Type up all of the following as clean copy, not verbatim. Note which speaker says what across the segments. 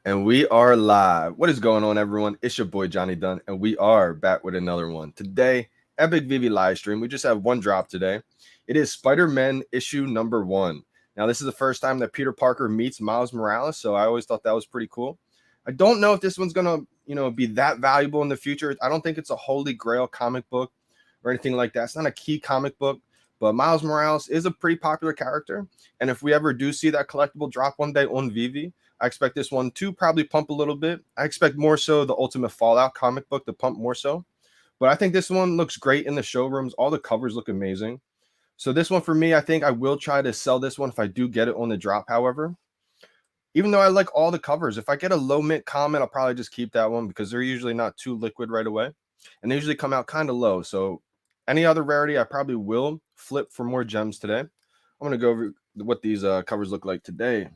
Speaker 1: And we are live. What is going on, everyone? It's your boy Johnny Dunn, and we are back with another one. Today, epic VeVe live stream. We just have one drop today. It is Spider-Man issue number 1. Now, this is the first time that Peter Parker meets Miles Morales, so I always thought that was pretty cool. I don't know if this one's gonna, be that valuable in the future. I don't think it's a holy grail comic book or anything like that. It's not a key comic book, but Miles Morales is a pretty popular character. And if we ever do see that collectible drop one day on VeVe, I expect this one to probably pump a little bit. I expect more so the Ultimate Fallout comic book to pump more so. But I think this one looks great in the showrooms. All the covers look amazing. So this one for me, I think I will try to sell this one if I do get it on the drop, however. Even though I like all the covers, if I get a low mint comment, I'll probably just keep that one because they're usually not too liquid right away. And they usually come out kind of low. So any other rarity, I probably will flip for more gems today. I'm going to go over what these covers look like today.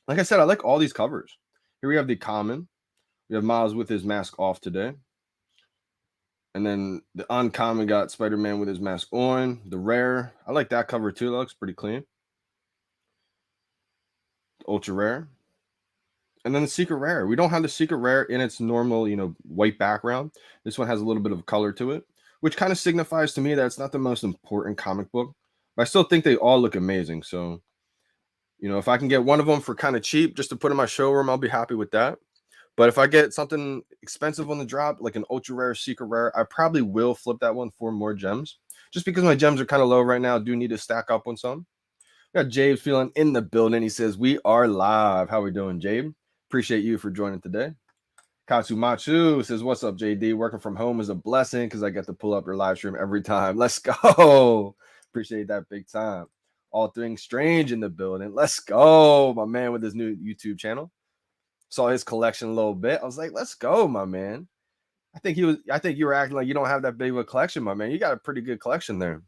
Speaker 1: Like I said, I like all these covers. Here we have the common. We have Miles with his mask off today. And then the uncommon got Spider-Man with his mask on. The rare, I like that cover too. That looks pretty clean. The ultra rare. And then the secret rare. We don't have the secret rare in its normal, white background. This one has a little bit of color to it, which kind of signifies to me that it's not the most important comic book. But I still think they all look amazing. So, if I can get one of them for kind of cheap just to put in my showroom, I'll be happy with that. But if I get something expensive on the drop, like an ultra rare, secret rare, I probably will flip that one for more gems. Just because my gems are kind of low right now, I do need to stack up on some. We got Jabe feeling in the building. He says, we are live. How we doing, Jabe? Appreciate you for joining today. Katsumatsu says, what's up, JD? Working from home is a blessing because I get to pull up your live stream every time. Let's go. Appreciate that big time. All Things Strange in the building. Let's go, my man, with his new YouTube channel. Saw his collection a little bit. I was like, let's go, my man. I think you were acting like you don't have that big of a collection, my man. You got a pretty good collection there.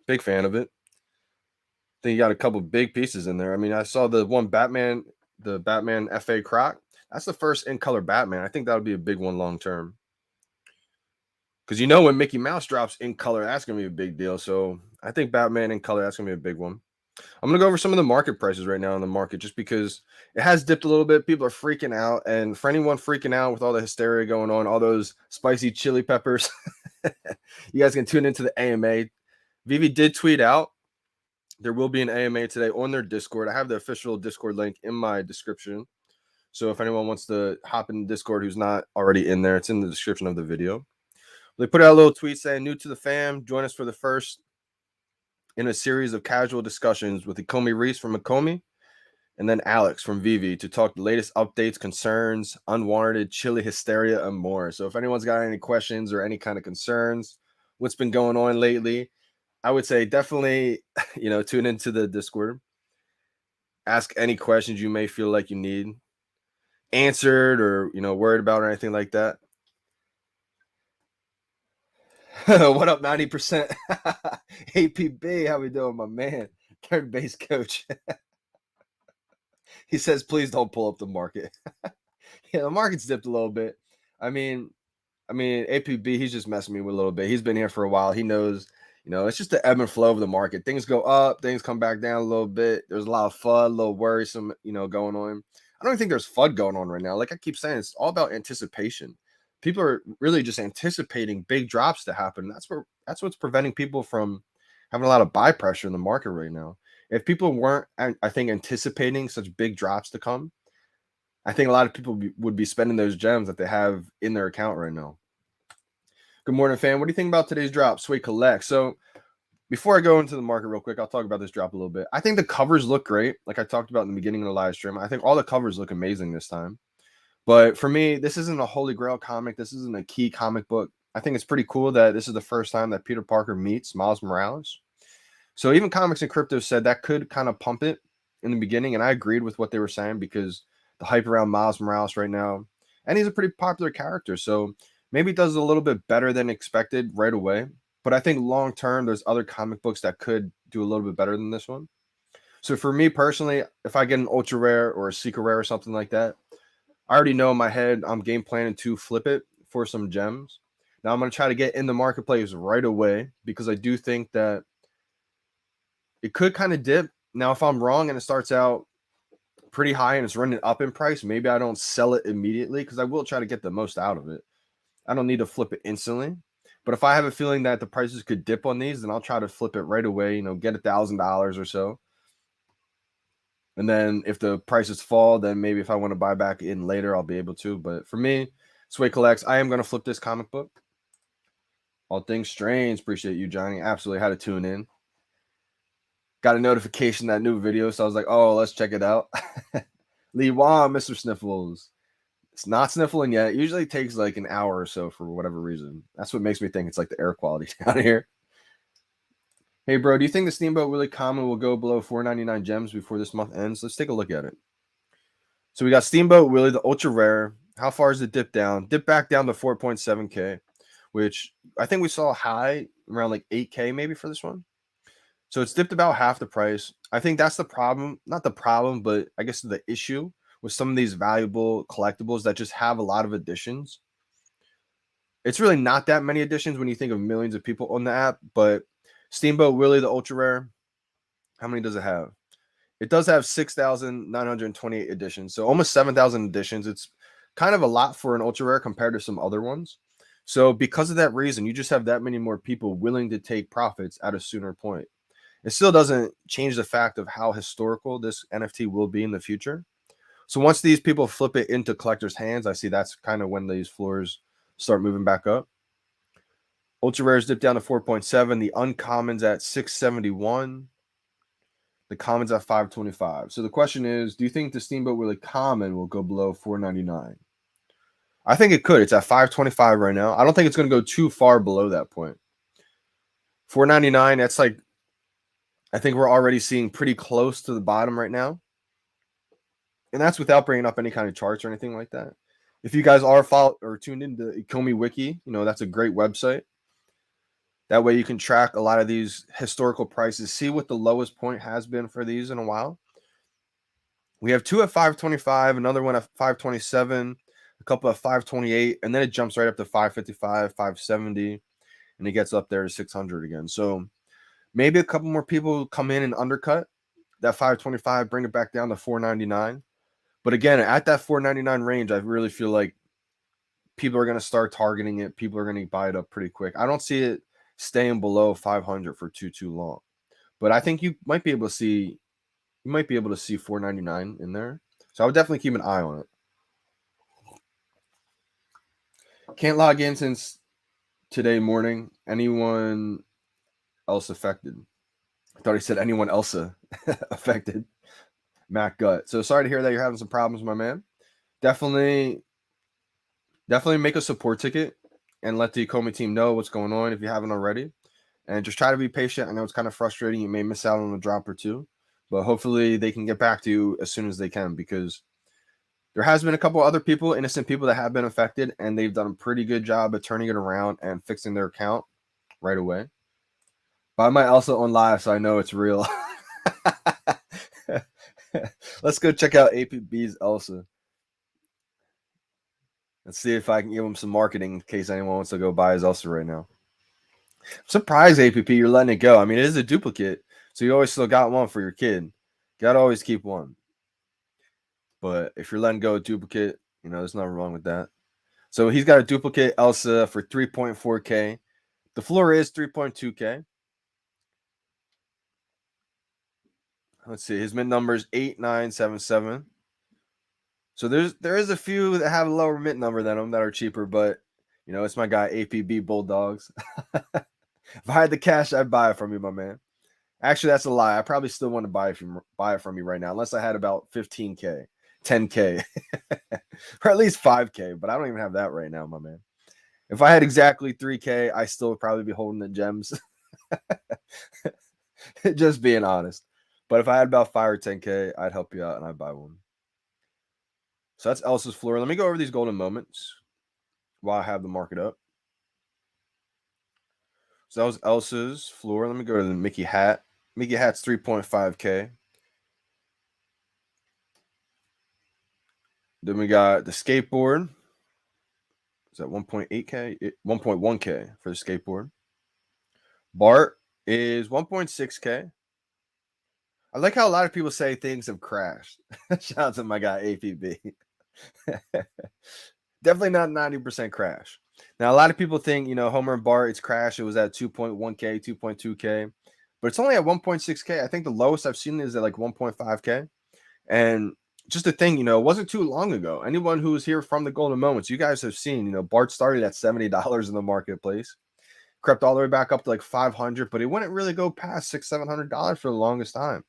Speaker 1: Big fan of it. I think you got a couple big pieces in there. I mean, I saw the one Batman, the Batman FA Croc. That's the first in color Batman. I think that'll be a big one long term. Because when Mickey Mouse drops in color, that's going to be a big deal. So I think Batman in color, that's going to be a big one. I'm going to go over some of the market prices right now in the market just because it has dipped a little bit. People are freaking out. And for anyone freaking out with all the hysteria going on, all those spicy chili peppers, you guys can tune into the AMA. VeVe did tweet out there will be an AMA today on their Discord. I have the official Discord link in my description. So if anyone wants to hop in Discord who's not already in there, it's in the description of the video. They put out a little tweet saying, new to the fam, join us for the first in a series of casual discussions with Ikomi Reese from Ikomi and then Alex from VeVe to talk the latest updates, concerns, unwarranted chili hysteria, and more. So if anyone's got any questions or any kind of concerns, what's been going on lately, I would say definitely, tune into the Discord. Ask any questions you may feel like you need answered or, worried about or anything like that. What up, 90%? APB, how we doing, my man? Third base coach. He says, please don't pull up the market. Yeah, the market's dipped a little bit. I mean, APB, he's just messing me with a little bit. He's been here for a while. He knows, it's just the ebb and flow of the market. Things go up, things come back down a little bit. There's a lot of FUD, a little worrisome, going on. I don't think there's FUD going on right now. Like I keep saying, it's all about anticipation. People are really just anticipating big drops to happen. That's what's preventing people from having a lot of buy pressure in the market right now. If people weren't, I think, anticipating such big drops to come, I think a lot of people would be spending those gems that they have in their account right now. Good morning, fam. What do you think about today's drop? Sweet Collect. So before I go into the market real quick, I'll talk about this drop a little bit. I think the covers look great. Like I talked about in the beginning of the live stream, I think all the covers look amazing this time. But for me, this isn't a holy grail comic. This isn't a key comic book. I think it's pretty cool that this is the first time that Peter Parker meets Miles Morales. So even Comics and Crypto said that could kind of pump it in the beginning. And I agreed with what they were saying because the hype around Miles Morales right now, and he's a pretty popular character. So maybe it does a little bit better than expected right away. But I think long term, there's other comic books that could do a little bit better than this one. So for me personally, if I get an ultra rare or a secret rare or something like that, I already know in my head I'm game planning to flip it for some gems. Now I'm going to try to get in the marketplace right away because I do think that it could kind of dip. Now, if I'm wrong and it starts out pretty high and it's running up in price, maybe I don't sell it immediately because I will try to get the most out of it. I don't need to flip it instantly. But if I have a feeling that the prices could dip on these, then I'll try to flip it right away, get $1,000 or so. And then if the prices fall, then maybe if I want to buy back in later, I'll be able to. But for me, Sway Collects, I am going to flip this comic book. All Things Strange. Appreciate you, Johnny. Absolutely had to tune in. Got a notification that new video, so I was like, oh, let's check it out. Lee Wong, Mr. Sniffles. It's not sniffling yet. It usually takes like an hour or so for whatever reason. That's what makes me think it's like the air quality down here. Hey, bro, do you think the Steamboat Willie common will go below 499 gems before this month ends? Let's take a look at it. So we got Steamboat Willie, the ultra rare. How far is it dip down? Dip back down to 4.7K, which I think we saw high around like 8K maybe for this one. So it's dipped about half the price. I think that's the problem. Not the problem, but I guess the issue with some of these valuable collectibles that just have a lot of editions. It's really not that many editions when you think of millions of people on the app, but Steamboat Willie, the ultra rare, how many does it have? It does have 6,928 editions, so almost 7,000 editions. It's kind of a lot for an ultra rare compared to some other ones. So because of that reason, you just have that many more people willing to take profits at a sooner point. It still doesn't change the fact of how historical this NFT will be in the future. So once these people flip it into collectors' hands, I see that's kind of when these floors start moving back up. Ultra rares dip down to 4.7. The uncommons at 671. The commons at 525. So the question is, do you think the Steamboat Willie common will go below 499? I think it could. It's at 525 right now. I don't think it's going to go too far below that point. 499, that's like, I think we're already seeing pretty close to the bottom right now. And that's without bringing up any kind of charts or anything like that. If you guys are tuned into Ikomi Wiki, that's a great website. That way you can track a lot of these historical prices, see what the lowest point has been for these in a while. We have two at 525, another one at 527, a couple at 528, and then it jumps right up to 555, 570, and it gets up there to 600 again. So maybe a couple more people come in and undercut that 525, bring it back down to 499. But again, at that 499 range, I really feel like people are going to start targeting it. People are going to buy it up pretty quick. I don't see it staying below 500 for too long. But I think you might be able to see 499 in there. So I would definitely keep an eye on it. Can't log in since today morning. Anyone else affected? I thought he said anyone else affected. Matt Gut. So sorry to hear that you're having some problems, my man. Definitely make a support ticket and let the Ikomi team know what's going on if you haven't already. And just try to be patient. I know it's kind of frustrating. You may miss out on a drop or two, but hopefully they can get back to you as soon as they can, because there has been a couple other people, innocent people, that have been affected, and they've done a pretty good job of turning it around and fixing their account right away. But I might also on live, so I know it's real. Let's go check out APB's Elsa. Let's see if I can give him some marketing in case anyone wants to go buy his Elsa right now. I'm surprised, APP, you're letting it go. I mean, it is a duplicate, so you always still got one for your kid. Gotta always keep one. But if you're letting go a duplicate, there's nothing wrong with that. So he's got a duplicate Elsa for 3.4K. The floor is 3.2K. Let's see. His mint number is 8977. So there is a few that have a lower mint number than him that are cheaper, but it's my guy APB Bulldogs. If I had the cash, I'd buy it from you, my man. Actually, that's a lie. I probably still want to buy it from you right now, unless I had about 15K, 10K, or at least 5K. But I don't even have that right now, my man. If I had exactly 3K, I still would probably be holding the gems. Just being honest. But if I had about 5 or 10K, I'd help you out and I'd buy one. So that's Elsa's floor. Let me go over these golden moments while I have the market up. So that was Elsa's floor. Let me go to the Mickey hat. Mickey hat's 3.5K. Then we got the skateboard. Is that 1.8K? 1.1K for the skateboard. Bart is 1.6K. I like how a lot of people say things have crashed. Shout out to my guy APB. Definitely not 90% crash. Now, a lot of people think, Homer and Bart, it's crashed. It was at 2.1K, 2.2K, but it's only at 1.6K. I think the lowest I've seen is at like 1.5K. And just the thing, it wasn't too long ago. Anyone who was here from the golden moments, you guys have seen, Bart started at $70 in the marketplace, crept all the way back up to like 500, but it wouldn't really go past $600-700 for the longest time.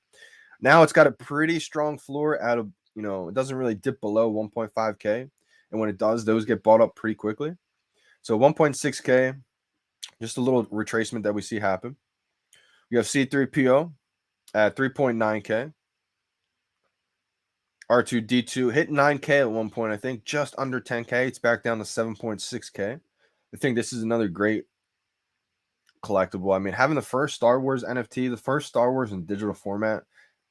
Speaker 1: Now it's got a pretty strong floor out of, it doesn't really dip below 1.5K. And when it does, those get bought up pretty quickly. So 1.6K, just a little retracement that we see happen. You have C3PO at 3.9K. R2D2 hit 9K at one point, I think, just under 10K. It's back down to 7.6K. I think this is another great collectible. I mean, having the first Star Wars NFT, the first Star Wars in digital format,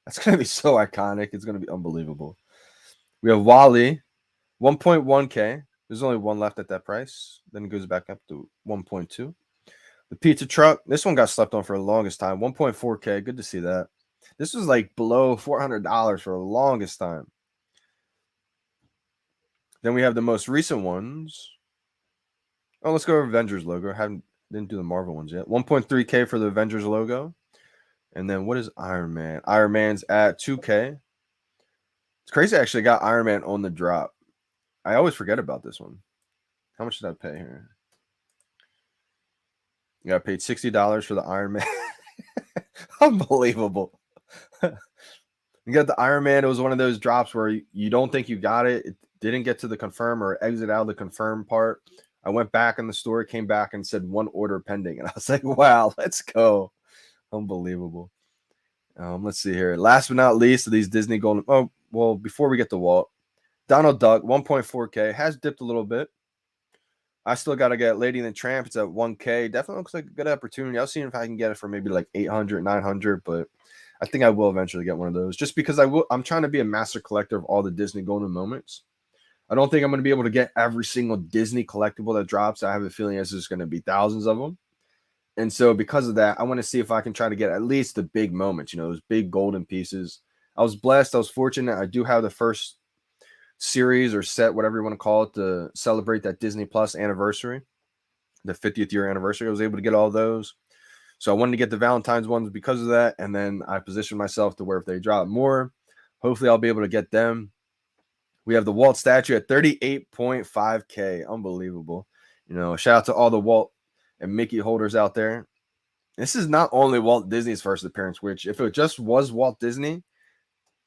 Speaker 1: that's going to be so iconic. It's going to be unbelievable. We have Wally, 1.1K. There's only one left at that price. Then it goes back up to 1.2. The pizza truck, this one got slept on for the longest time. 1.4K. Good to see that. This was like below $400 for the longest time. Then we have the most recent ones. Oh, let's go over Avengers logo. Didn't do the Marvel ones yet. 1.3K for the Avengers logo. And then what is Iron Man? Iron Man's at 2K. It's crazy I actually got Iron Man on the drop. I always forget about this one. How much did I pay here? Yeah, I paid $60 for the Iron Man. Unbelievable. You got the Iron Man. It was one of those drops where you don't think you got it. It didn't get to the confirm or exit out of the confirm part. I went back in the store, came back and said 1 order pending. And I was like, wow, let's go. Unbelievable. Let's see here. Last but not least of these Disney Golden. Oh, well, before we get to Walt, Donald Duck, 1.4K, has dipped a little bit. I still got to get Lady and the Tramp. It's at 1K. Definitely looks like a good opportunity. I'll see if I can get it for maybe like 800, 900, but I think I will eventually get one of those just because I'm trying to be a master collector of all the Disney Golden Moments. I don't think I'm going to be able to get every single Disney collectible that drops. I have a feeling there's just going to be thousands of them. And so because of that, I want to see if I can try to get at least the big moments, those big golden pieces. I was blessed. I was fortunate. I do have the first series or set, whatever you want to call it, to celebrate that Disney Plus anniversary, the 50th year anniversary. I was able to get all those. So I wanted to get the Valentine's ones because of that. And then I positioned myself to where if they drop more, hopefully I'll be able to get them. We have the Walt statue at 38.5K. Unbelievable. Shout out to all the Walt and Mickey holders out there. This is not only Walt Disney's first appearance, which if it just was Walt Disney,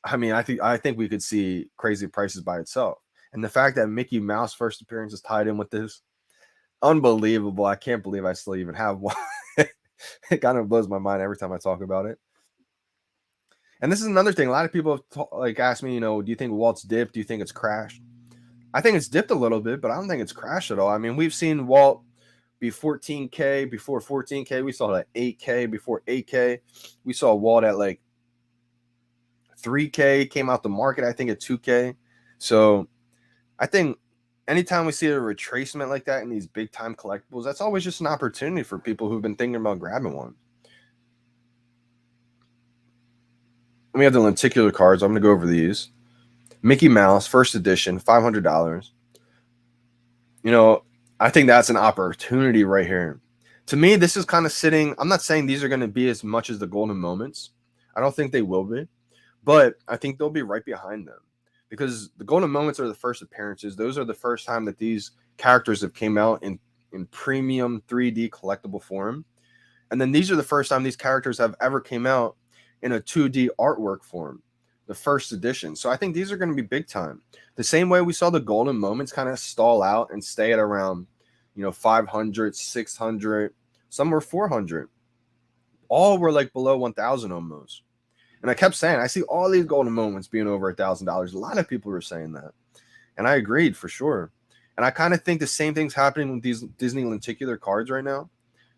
Speaker 1: I mean, I think we could see crazy prices by itself. And the fact that Mickey Mouse first appearance is tied in with this, unbelievable. I can't believe I still even have one. It kind of blows my mind every time I talk about it. And this is another thing. A lot of people have asked me, do you think Walt's dipped? Do you think it's crashed? I think it's dipped a little bit, but I don't think it's crashed at all. I mean, we've seen Walt be 14K before 14K. We saw it at 8K before 8K. We saw Walt at like 3K, came out the market, I think, at 2K. So I think anytime we see a retracement like that in these big time collectibles, that's always just an opportunity for people who've been thinking about grabbing one. We have the lenticular cards. I'm going to go over these. Mickey Mouse, first edition, $500. I think that's an opportunity right here. To me, this is kind of sitting. I'm not saying these are going to be as much as the golden moments. I don't think they will be. But I think they'll be right behind them because the golden moments are the first appearances. Those are the first time that these characters have came out in premium 3D collectible form. And then these are the first time these characters have ever came out in a 2D artwork form, the first edition. So I think these are going to be big time. The same way we saw the golden moments kind of stall out and stay at around, 500, 600, some were 400. All were like below 1,000 almost. And I kept saying, I see all these golden moments being over $1,000. A lot of people were saying that. And I agreed for sure. And I kind of think the same thing's happening with these Disney lenticular cards right now.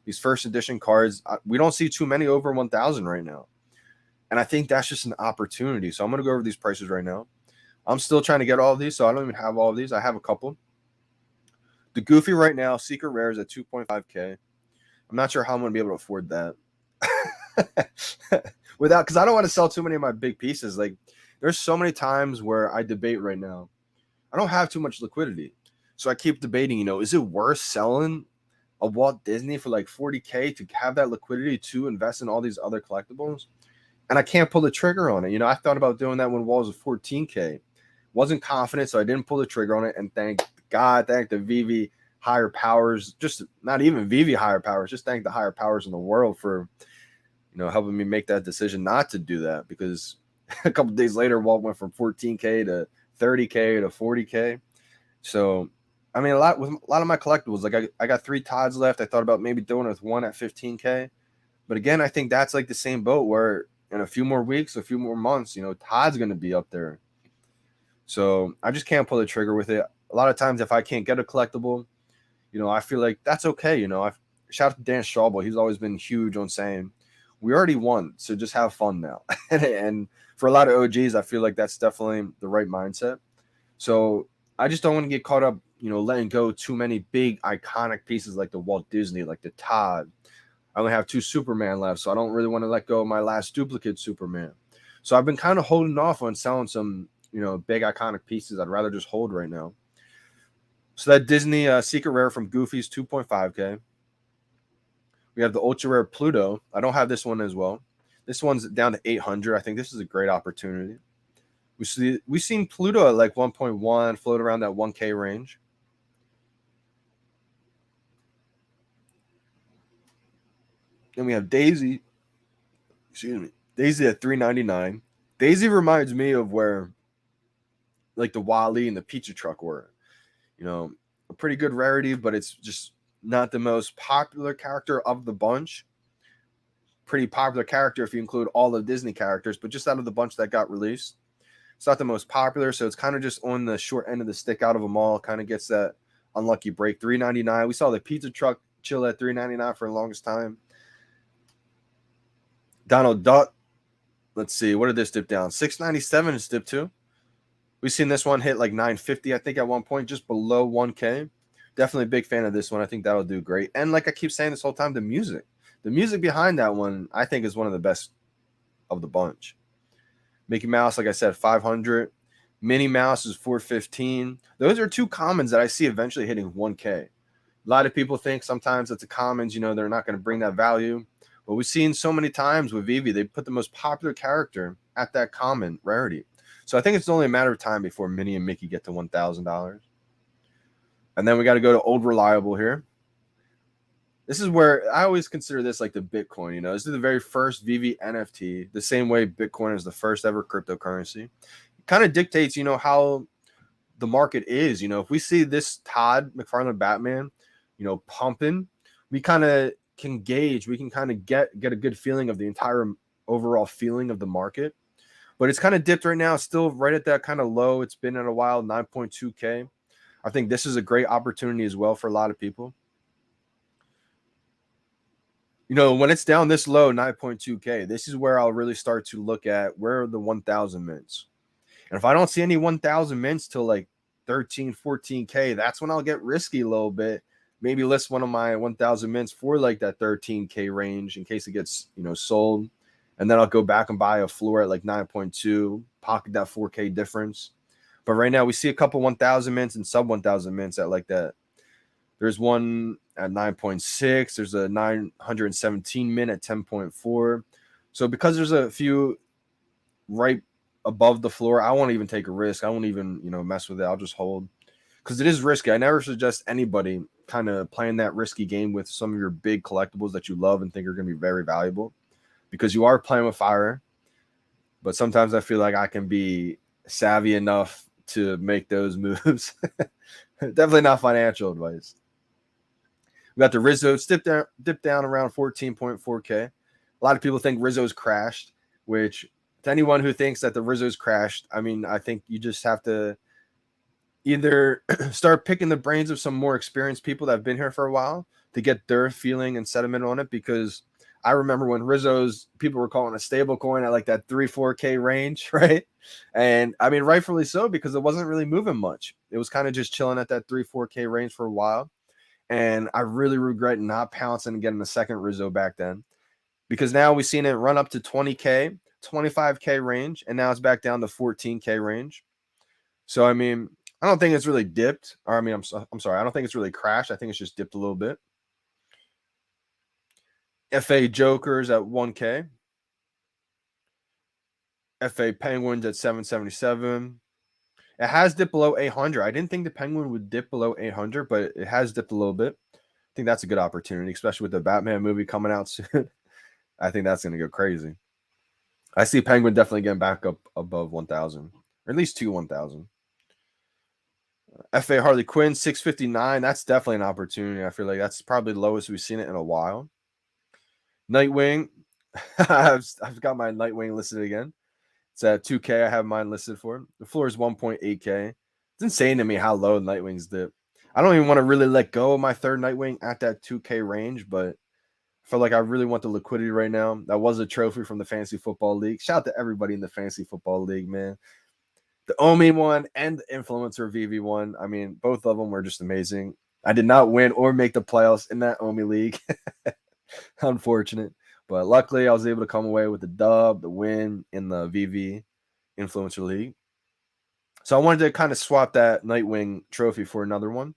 Speaker 1: These first edition cards, we don't see too many over 1,000 right now. And I think that's just an opportunity. So I'm going to go over these prices right now. I'm still trying to get all of these, so I don't even have all of these. I have a couple. The Goofy right now, Secret Rare is at 2.5K. I'm not sure how I'm going to be able to afford that. without, because I don't want to sell too many of my big pieces. Like there's so many times where I debate right now. I don't have too much liquidity. So I keep debating, is it worth selling a Walt Disney for like 40K to have that liquidity to invest in all these other collectibles? And I can't pull the trigger on it. I thought about doing that when Walt was 14K. Wasn't confident, so I didn't pull the trigger on it. And thank God, thank the VeVe higher powers, just not even VeVe higher powers, just thank the higher powers in the world for, helping me make that decision not to do that. Because a couple days later, Walt went from 14K to 30K to 40K. So, I mean, a lot of my collectibles, like I got 3 Todds left. I thought about maybe doing it with one at 15K. But again, I think that's like the same boat where in a few more weeks, a few more months, Todd's going to be up there. So I just can't pull the trigger with it. A lot of times, if I can't get a collectible, I feel like that's okay. Shout out to Dan Straubel. He's always been huge on saying, we already won, so just have fun now. And for a lot of OGs, I feel like that's definitely the right mindset. So I just don't want to get caught up, letting go too many big iconic pieces like the Walt Disney, like the Todd. I only have 2 Superman left, so I don't really want to let go of my last duplicate Superman. So I've been kind of holding off on selling some, big iconic pieces. I'd rather just hold right now. So that Disney Secret Rare from Goofy's 2.5K. We have the Ultra Rare Pluto. I don't have this one as well. This one's down to 800. I think this is a great opportunity. We've seen Pluto at like 1.1, float around that 1K range. Then we have Daisy. Excuse me. Daisy at 399. Daisy reminds me of where like the Wally and the Pizza Truck were. A pretty good rarity, but it's just not the most popular character of the bunch. Pretty popular character if you include all the Disney characters, but just out of the bunch that got released, it's not the most popular, so it's kind of just on the short end of the stick out of them all. Kind of gets that unlucky break. 399. We saw the Pizza Truck chill at 399 for the longest time. Donald Duck. Let's see. What did this dip down? 697 is dip too. We've seen this one hit like 950, I think, at one point, just below 1K. Definitely a big fan of this one. I think that'll do great. And like I keep saying this whole time, the music behind that one, I think, is one of the best of the bunch. Mickey Mouse, like I said, 500. Minnie Mouse is 415. Those are 2 commons that I see eventually hitting 1K. A lot of people think sometimes that the commons, they're not going to bring that value. But we've seen so many times with VeVe, they put the most popular character at that common rarity. So I think it's only a matter of time before Minnie and Mickey get to $1,000. And then we got to go to Old Reliable here. This is where I always consider this like the Bitcoin. This is the very first VeVe NFT, the same way Bitcoin is the first ever cryptocurrency. It kind of dictates, how the market is. If we see this Todd McFarlane Batman, pumping, we kind of can gauge, we can kind of get a good feeling of the entire overall feeling of the market. But it's kind of dipped right now, still right at that kind of low. It's been in a while, 9.2K. I think this is a great opportunity as well for a lot of people. When it's down this low, 9.2K, this is where I'll really start to look at where are the 1,000 mints. And if I don't see any 1,000 mints till like 13, 14K, that's when I'll get risky a little bit. Maybe list one of my 1,000 mints for like that 13K range in case it gets, sold. And then I'll go back and buy a floor at like 9.2, pocket that 4K difference. But right now we see a couple 1,000 mints and sub 1,000 mints at like that. There's one at 9.6. There's a 917 mint at 10.4. So because there's a few right above the floor, I won't even take a risk. I won't even, mess with it. I'll just hold because it is risky. I never suggest anybody kind of playing that risky game with some of your big collectibles that you love and think are going to be very valuable, because you are playing with fire. But sometimes I feel like I can be savvy enough to make those moves. Definitely not financial advice. We got the Rizzo dip down around 14.4K. A lot of people think Rizzo's crashed, which to anyone who thinks that the Rizzo's crashed, I mean, I think you just have to either start picking the brains of some more experienced people that have been here for a while to get their feeling and sentiment on it, because I remember when Rizzo's people were calling a stable coin at like that 3-4K range, right? And I mean, rightfully so, because it wasn't really moving much. It was kind of just chilling at that 3-4K range for a while. And I really regret not pouncing and getting a second Rizzo back then, because now we've seen it run up to 20K, 25K range, and now it's back down to 14K range. So, I mean, I don't think it's really dipped. Or, I mean, I'm sorry. I don't think it's really crashed. I think it's just dipped a little bit. FA Jokers at 1K. FA Penguins at 777. It has dipped below 800. I didn't think the Penguin would dip below 800, but it has dipped a little bit. I think that's a good opportunity, especially with the Batman movie coming out soon. I think that's going to go crazy. I see Penguin definitely getting back up above 1,000, or at least 1,000. FA Harley Quinn, 659. That's definitely an opportunity. I feel like that's probably the lowest we've seen it in a while. Nightwing. I've got my Nightwing listed again. It's at 2K. I have mine listed for. The floor is 1.8K. It's insane to me how low Nightwing's dip. I don't even want to really let go of my third Nightwing at that 2K range, but I feel like I really want the liquidity right now. That was a trophy from the Fantasy Football League. Shout out to everybody in the Fantasy Football League, man. The Omi one and the Influencer VeVe one. I mean, both of them were just amazing. I did not win or make the playoffs in that Omi league. Unfortunate. But luckily, I was able to come away with the dub, the win in the VeVe Influencer League. So I wanted to kind of swap that Nightwing trophy for another one.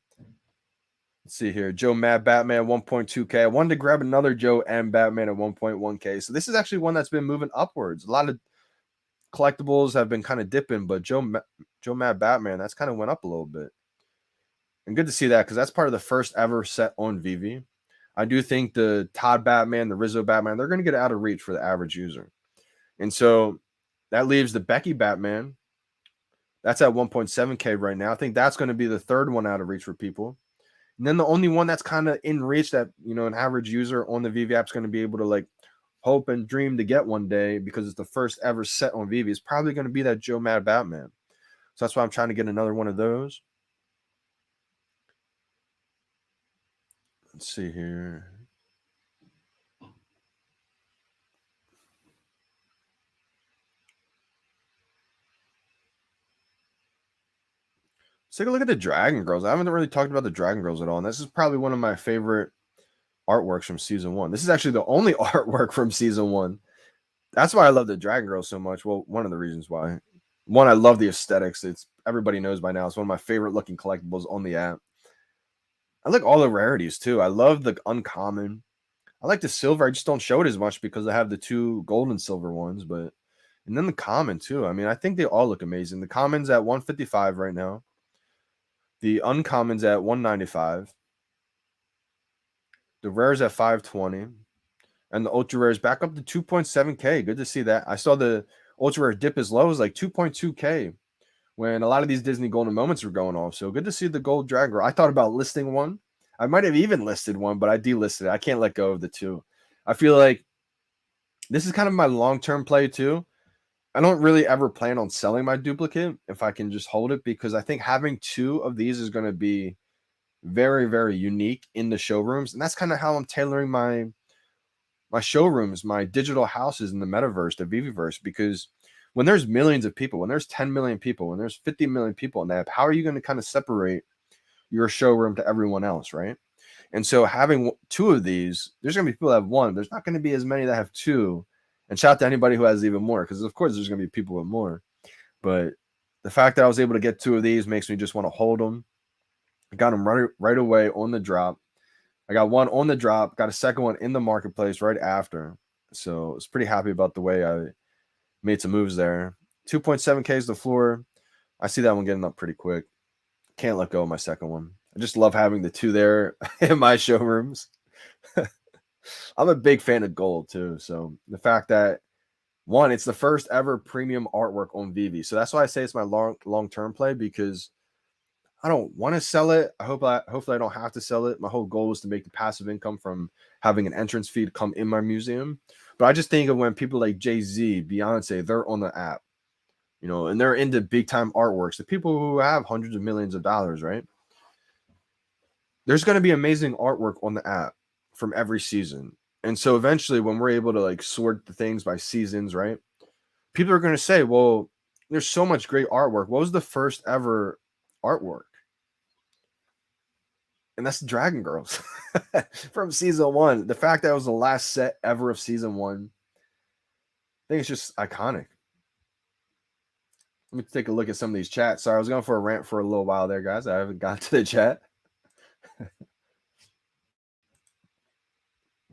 Speaker 1: Let's see here. Joe Mad Batman 1.2K. I wanted to grab another Joe M Batman at 1.1K. So this is actually one that's been moving upwards. A lot of collectibles have been kind of dipping, but Joe Mad Batman, that's kind of went up a little bit. And good to see that because that's part of the first ever set on VeVe. I do think the Todd Batman, the Rizzo Batman, they're going to get out of reach for the average user. And so that leaves the Becky Batman. That's at 1.7K right now. I think that's going to be the third one out of reach for people. And then the only one that's kind of in reach that, an average user on the VeVe app is going to be able to like hope and dream to get one day because it's the first ever set on VeVe is probably going to be that Joe Mad Batman. So that's why I'm trying to get another one of those. Let's see here. Let's take a look at the Dragon Girls. I haven't really talked about the Dragon Girls at all, and this is probably one of my favorite artworks from season 1. This is actually the only artwork from season 1. That's why I love the Dragon Girls so much. Well, one of the reasons why. One, I love the aesthetics. It's everybody knows by now. It's one of my favorite looking collectibles on the app. I like all the rarities too. I love the uncommon. I like the silver. I just don't show it as much because I have the 2 gold and silver ones, but and then the common too. I mean, I think they all look amazing. The common's at 155 right now. The uncommon's at 195. The rare's at 520. And the ultra rare is back up to 2.7K. Good to see that. I saw the ultra rare dip as low as like 2.2K when a lot of these Disney Golden Moments were going off. So good to see the gold Dragon Girl. I thought about listing one. I might have even listed one, but I delisted it. I can't let go of the 2. I feel like this is kind of my long-term play too. I don't really ever plan on selling my duplicate if I can just hold it because I think having 2 of these is going to be very, very unique in the showrooms. And that's kind of how I'm tailoring my showrooms, my digital houses in the metaverse, the VeVeverse, because when there's millions of people, when there's 10 million people, when there's 50 million people in the app, how are you going to kind of separate your showroom to everyone else, right? And so having 2 of these, there's going to be people that have 1. There's not going to be as many that have 2. And shout out to anybody who has even more, because of course there's going to be people with more. But the fact that I was able to get 2 of these makes me just want to hold them. I got them right away on the drop. I got one on the drop, got a second one in the marketplace right after. So I was pretty happy about the way I made some moves there. 2.7K is the floor. I see that one getting up pretty quick. Can't let go of my second one. I just love having the 2 there in my showrooms. I'm a big fan of gold too. So the fact that one, it's the first ever premium artwork on VeVe. So that's why I say it's my long-term play because I don't want to sell it. Hopefully I don't have to sell it. My whole goal is to make the passive income from having an entrance fee to come in my museum. But I just think of when people like Jay-Z, Beyonce, they're on the app, and they're into big time artworks. The people who have hundreds of millions of dollars, right? There's going to be amazing artwork on the app from every season. And so eventually when we're able to like sort the things by seasons, right? People are going to say, well, there's so much great artwork. What was the first ever artwork? and that's the Dragon Girls from season 1. The fact that it was the last set ever of season 1, I think it's just iconic. Let me take a look at some of these chats. Sorry, I was going for a rant for a little while there, guys. I haven't got to the chat.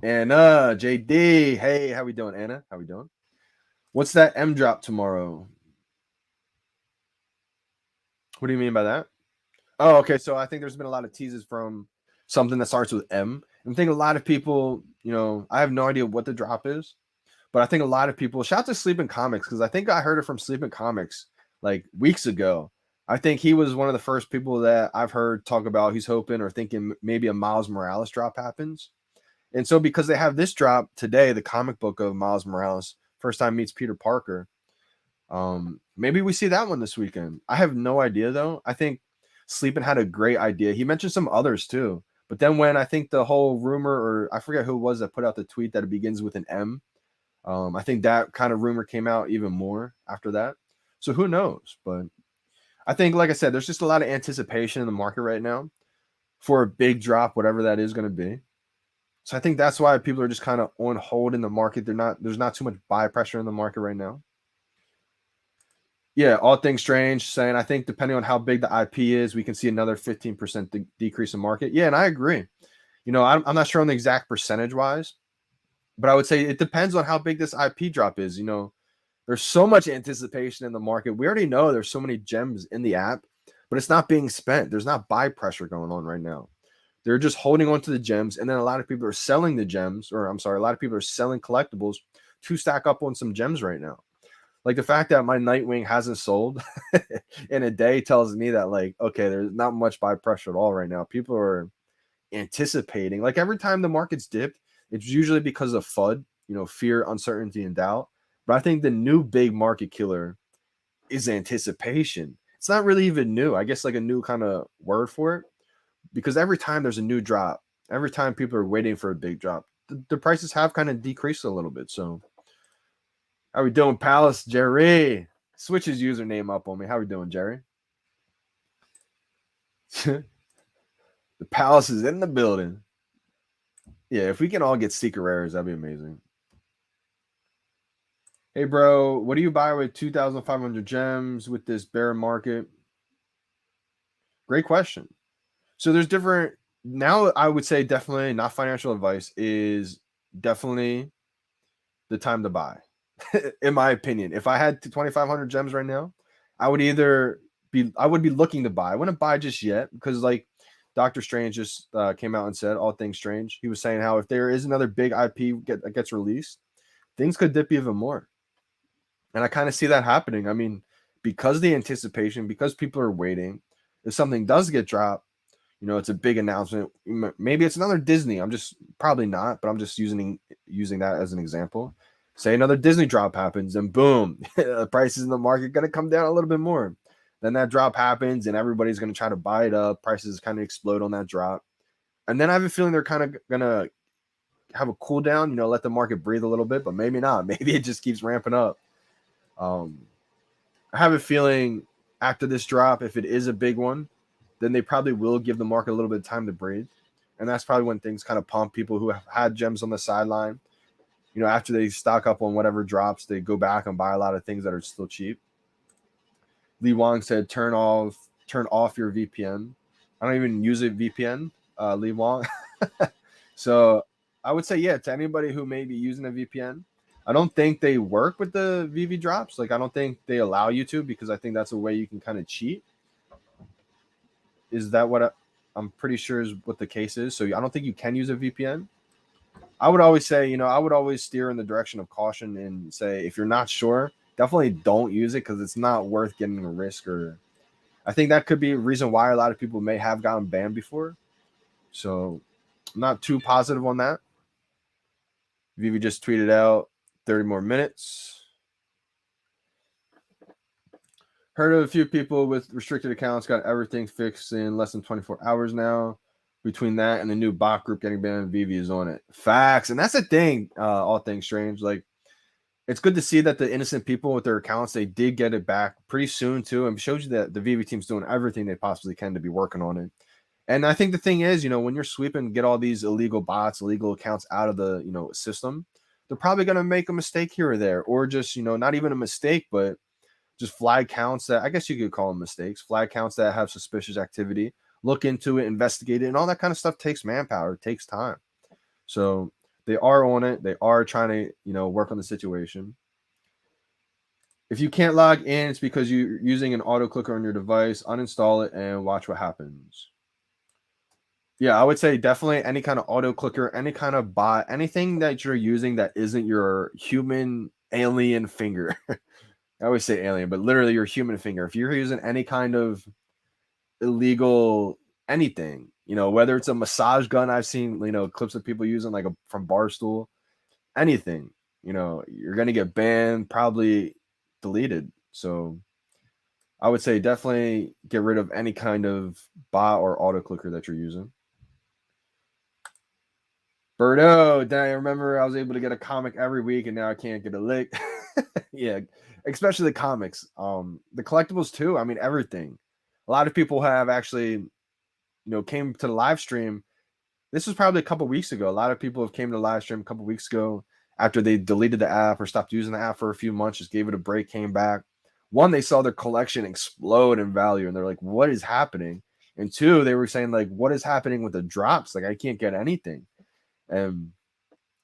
Speaker 1: Anna, JD, hey, how we doing, Anna? How we doing? What's that M drop tomorrow? What do you mean by that? Oh, okay. So I think there's been a lot of teases from something that starts with M. I think a lot of people, I have no idea what the drop is, but I think a lot of people, shout out to Sleeping Comics, because I think I heard it from Sleeping Comics like weeks ago. I think he was one of the first people that I've heard talk about he's hoping or thinking maybe a Miles Morales drop happens. And so because they have this drop today, the comic book of Miles Morales, first time meets Peter Parker, maybe we see that one this weekend. I have no idea, though. I think Sleeping had a great idea. He mentioned some others, too. But then when I think the whole rumor, or I forget who it was that put out the tweet that it begins with an M, I think that kind of rumor came out even more after that. So who knows? But I think, like I said, there's just a lot of anticipation in the market right now for a big drop, whatever that is going to be. So I think that's why people are just kind of on hold in the market. There's not too much buy pressure in the market right now. Yeah, all things strange saying, I think depending on how big the IP is, we can see another 15% decrease in market. Yeah, and I agree. I'm not sure on the exact percentage wise, but I would say it depends on how big this IP drop is. There's so much anticipation in the market. We already know there's so many gems in the app, but it's not being spent. There's not buy pressure going on right now. They're just holding on to the gems, and then a lot of people are selling the gems, or I'm sorry, a lot of people are selling collectibles to stack up on some gems right now. Like the fact that my Nightwing hasn't sold in a day tells me that, like, okay, there's not much buy pressure at all right now. People are anticipating. Like every time the market's dipped, it's usually because of FUD, fear, uncertainty, and doubt. But I think the new big market killer is anticipation. It's not really even new. I guess like a new kind of word for it, because every time there's a new drop, every time people are waiting for a big drop, the prices have kind of decreased a little bit. So how we doing, Palace? Jerry, switch his username up on me. How we doing, Jerry? The Palace is in the building. Yeah, if we can all get secret rares, that'd be amazing. Hey, bro, what do you buy with 2,500 gems with this bear market? Great question. So there's different. Now I would say definitely not financial advice is definitely the time to buy. In my opinion, if I had 2,500 gems right now, I would be looking to buy. I wouldn't buy just yet because like Doctor Strange just came out and said all things strange. He was saying how if there is another big IP that gets released, things could dip even more. And I kind of see that happening. I mean, because the anticipation, because people are waiting, if something does get dropped, it's a big announcement. Maybe it's another Disney. I'm just probably not, but I'm just using that as an example. Say another Disney drop happens, and boom, the prices in the market going to come down a little bit more. Then that drop happens, and everybody's going to try to buy it up. Prices kind of explode on that drop, and then I have a feeling they're kind of going to have a cool down. Let the market breathe a little bit, but maybe not. Maybe it just keeps ramping up. I have a feeling after this drop, if it is a big one, then they probably will give the market a little bit of time to breathe. And that's probably when things kind of pump. People who have had gems on the sideline, after they stock up on whatever drops, they go back and buy a lot of things that are still cheap. Lee Wong said, turn off your VPN. I don't even use a VPN, Lee Wong. So I would say, yeah, to anybody who may be using a VPN, I don't think they work with the VeVe drops. Like, I don't think they allow you to, because I think that's a way you can kind of cheat. Is that what I'm pretty sure is what the case is? So I don't think you can use a VPN. I would always say, I would always steer in the direction of caution and say, if you're not sure, definitely don't use it, because it's not worth getting a risk. Or I think that could be a reason why a lot of people may have gotten banned before. So I'm not too positive on that. VeVe just tweeted out 30 more minutes. Heard of a few people with restricted accounts got everything fixed in less than 24 hours now. Between that and the new bot group getting banned, VeVe is on it. Facts. And that's the thing, all things strange. Like, it's good to see that the innocent people with their accounts, they did get it back pretty soon too. And shows you that the VeVe team's doing everything they possibly can to be working on it. And I think the thing is, when you're sweeping, get all these illegal bots, illegal accounts out of the, system, they're probably going to make a mistake here or there, or just, not even a mistake, but just flag counts that I guess you could call them mistakes, flag counts that have suspicious activity, look into it, investigate it, and all that kind of stuff takes manpower, it takes time. So they are on it. They are trying to, work on the situation. If you can't log in, it's because you're using an auto clicker on your device. Uninstall it and watch what happens. Yeah, I would say definitely any kind of auto clicker, any kind of bot, anything that you're using that isn't your human alien finger. I always say alien, but literally your human finger. If you're using any kind of illegal anything, whether it's a massage gun, I've seen, clips of people using like from Barstool, anything, you're going to get banned, probably deleted. So I would say definitely get rid of any kind of bot or auto clicker that you're using. Birdo, I remember I was able to get a comic every week and now I can't get a lick. Yeah, especially the comics. The collectibles too. I mean, everything. A lot of people have actually, came to the live stream. This was probably a couple weeks ago. A lot of people have came to the live stream a couple weeks ago after they deleted the app or stopped using the app for a few months, just gave it a break, came back. One, they saw their collection explode in value and they're like, what is happening? And two, they were saying like, what is happening with the drops? Like, I can't get anything. And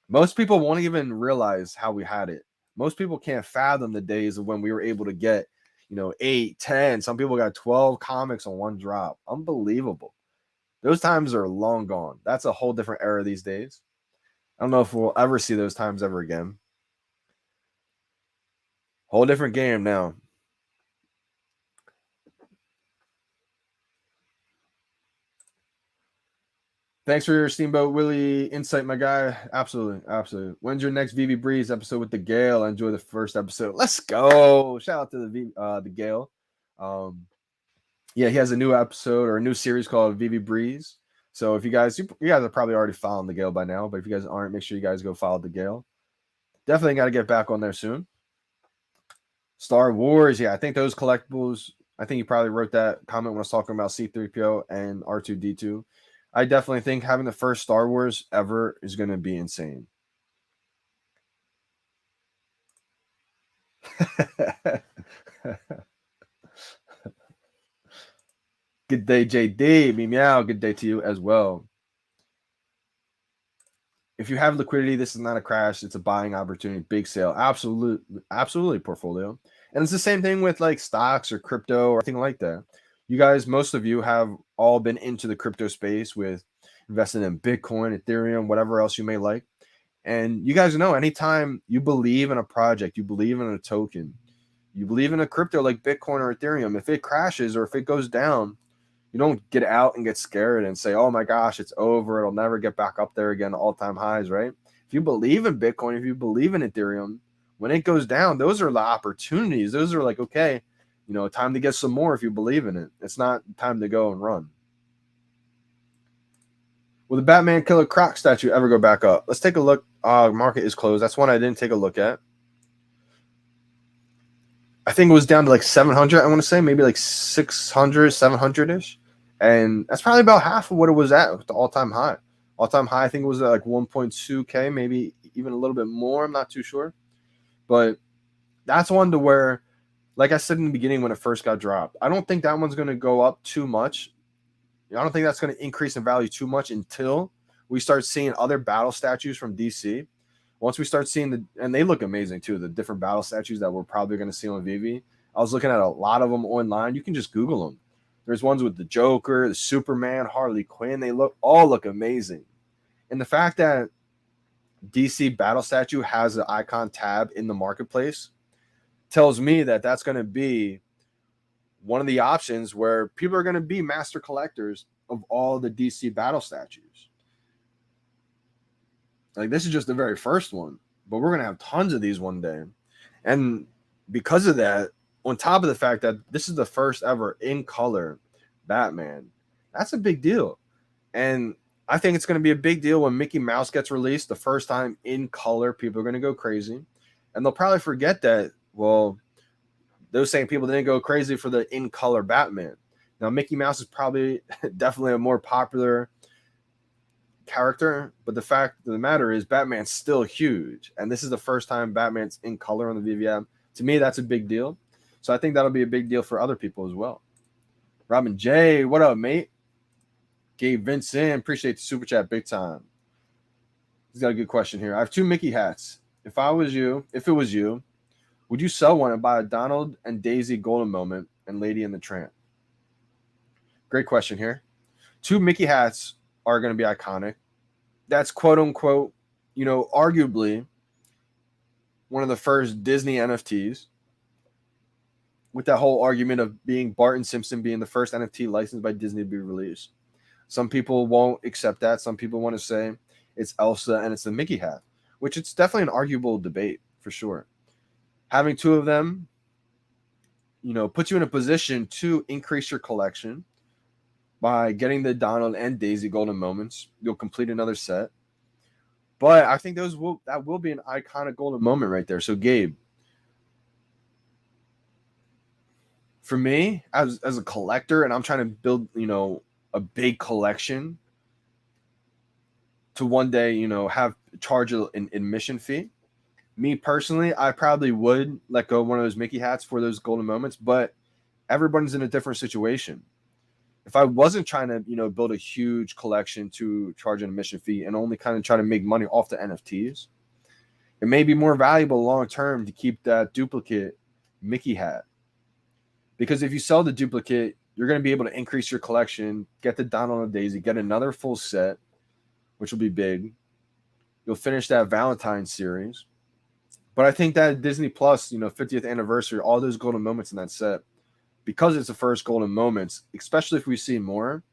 Speaker 1: most people won't even realize how we had it. Most people can't fathom the days of when we were able to get, 8, 10. Some people got 12 comics on one drop. Unbelievable. Those times are long gone. That's a whole different era these days. I don't know if we'll ever see those times ever again. Whole different game now. Thanks for your Steamboat Willie insight, my guy. Absolutely, absolutely. When's your next VeVe Breeze episode with the Gale? Enjoy the first episode. Let's go. Shout out to the Gale. Yeah, he has a new episode or a new series called VeVe Breeze. So if you guys are probably already following the Gale by now, but if you guys aren't, make sure you guys go follow the Gale. Definitely got to get back on there soon. Star Wars, yeah, I think those collectibles. I think you probably wrote that comment when I was talking about C-3PO and R2-D2. I definitely think having the first Star Wars ever is going to be insane. Good day, JD. Meow. Good day to you as well. If you have liquidity, this is not a crash. It's a buying opportunity. Big sale. Absolutely, portfolio. And it's the same thing with like stocks or crypto or anything like that. You guys, most of you have all been into the crypto space with investing in Bitcoin, Ethereum, whatever else you may like. And you guys know anytime you believe in a project, you believe in a token, you believe in a crypto like Bitcoin or Ethereum, if it crashes or if it goes down, you don't get out and get scared and say, oh my gosh, it's over. It'll never get back up there again, all-time highs, right? If you believe in Bitcoin, if you believe in Ethereum, when it goes down, those are the opportunities. Those are like, okay, time to get some more if you believe in it. It's not time to go and run. Will the Batman Killer Croc statue ever go back up? Let's take a look. Market is closed. That's one I didn't take a look at. I think it was down to like 700. I want to say maybe like 600, 700-ish. And that's probably about half of what it was at the all-time high. All-time high, I think it was at like 1.2K, maybe even a little bit more. I'm not too sure. But that's one to where, like I said in the beginning when it first got dropped, I don't think that one's going to go up too much. I don't think that's going to increase in value too much until we start seeing other battle statues from DC. Once we start seeing and they look amazing too, the different battle statues that we're probably going to see on VeVe. I was looking at a lot of them online. You can just Google them. There's ones with the Joker, the Superman, Harley Quinn. They all look amazing. And the fact that DC battle statue has an icon tab in the marketplace tells me that that's going to be one of the options where people are going to be master collectors of all the DC battle statues. Like, this is just the very first one, but we're going to have tons of these one day. And because of that, on top of the fact that this is the first ever in color Batman, that's a big deal. And I think it's going to be a big deal when Mickey Mouse gets released the first time in color. People are going to go crazy. And they'll probably forget that, well, those same people didn't go crazy for the in color Batman. Now, Mickey Mouse is probably definitely a more popular character, but the fact of the matter is Batman's still huge, and this is the first time Batman's in color on the VVM. To me, that's a big deal. So I think that'll be a big deal for other people as well. Robin J, what up, mate? Gabe Vincent, appreciate the super chat big time. He's got a good question here. I have 2 Mickey hats. If it was you, would you sell one and buy a Donald and Daisy Golden Moment and Lady and the Tramp? Great question here. 2 Mickey hats are going to be iconic. That's quote unquote, arguably one of the first Disney NFTs, with that whole argument of being Bart and Simpson being the first NFT licensed by Disney to be released. Some people won't accept that. Some people want to say it's Elsa and it's the Mickey hat, which it's definitely an arguable debate for sure. Having 2 of them, puts you in a position to increase your collection by getting the Donald and Daisy Golden Moments. You'll complete another set. But I think that will be an iconic golden moment right there. So Gabe, for me, as a collector, and I'm trying to build, a big collection to one day, have charge an admission fee. Me personally, I probably would let go of one of those Mickey hats for those golden moments, but everyone's in a different situation. If I wasn't trying to, build a huge collection to charge an admission fee and only kind of try to make money off the NFTs, it may be more valuable long term to keep that duplicate Mickey hat. Because if you sell the duplicate, you're going to be able to increase your collection, get the Donald and Daisy, get another full set, which will be big. You'll finish that Valentine's series. But I think that Disney Plus, 50th anniversary, all those golden moments in that set, because it's the first golden moments, especially if we see more,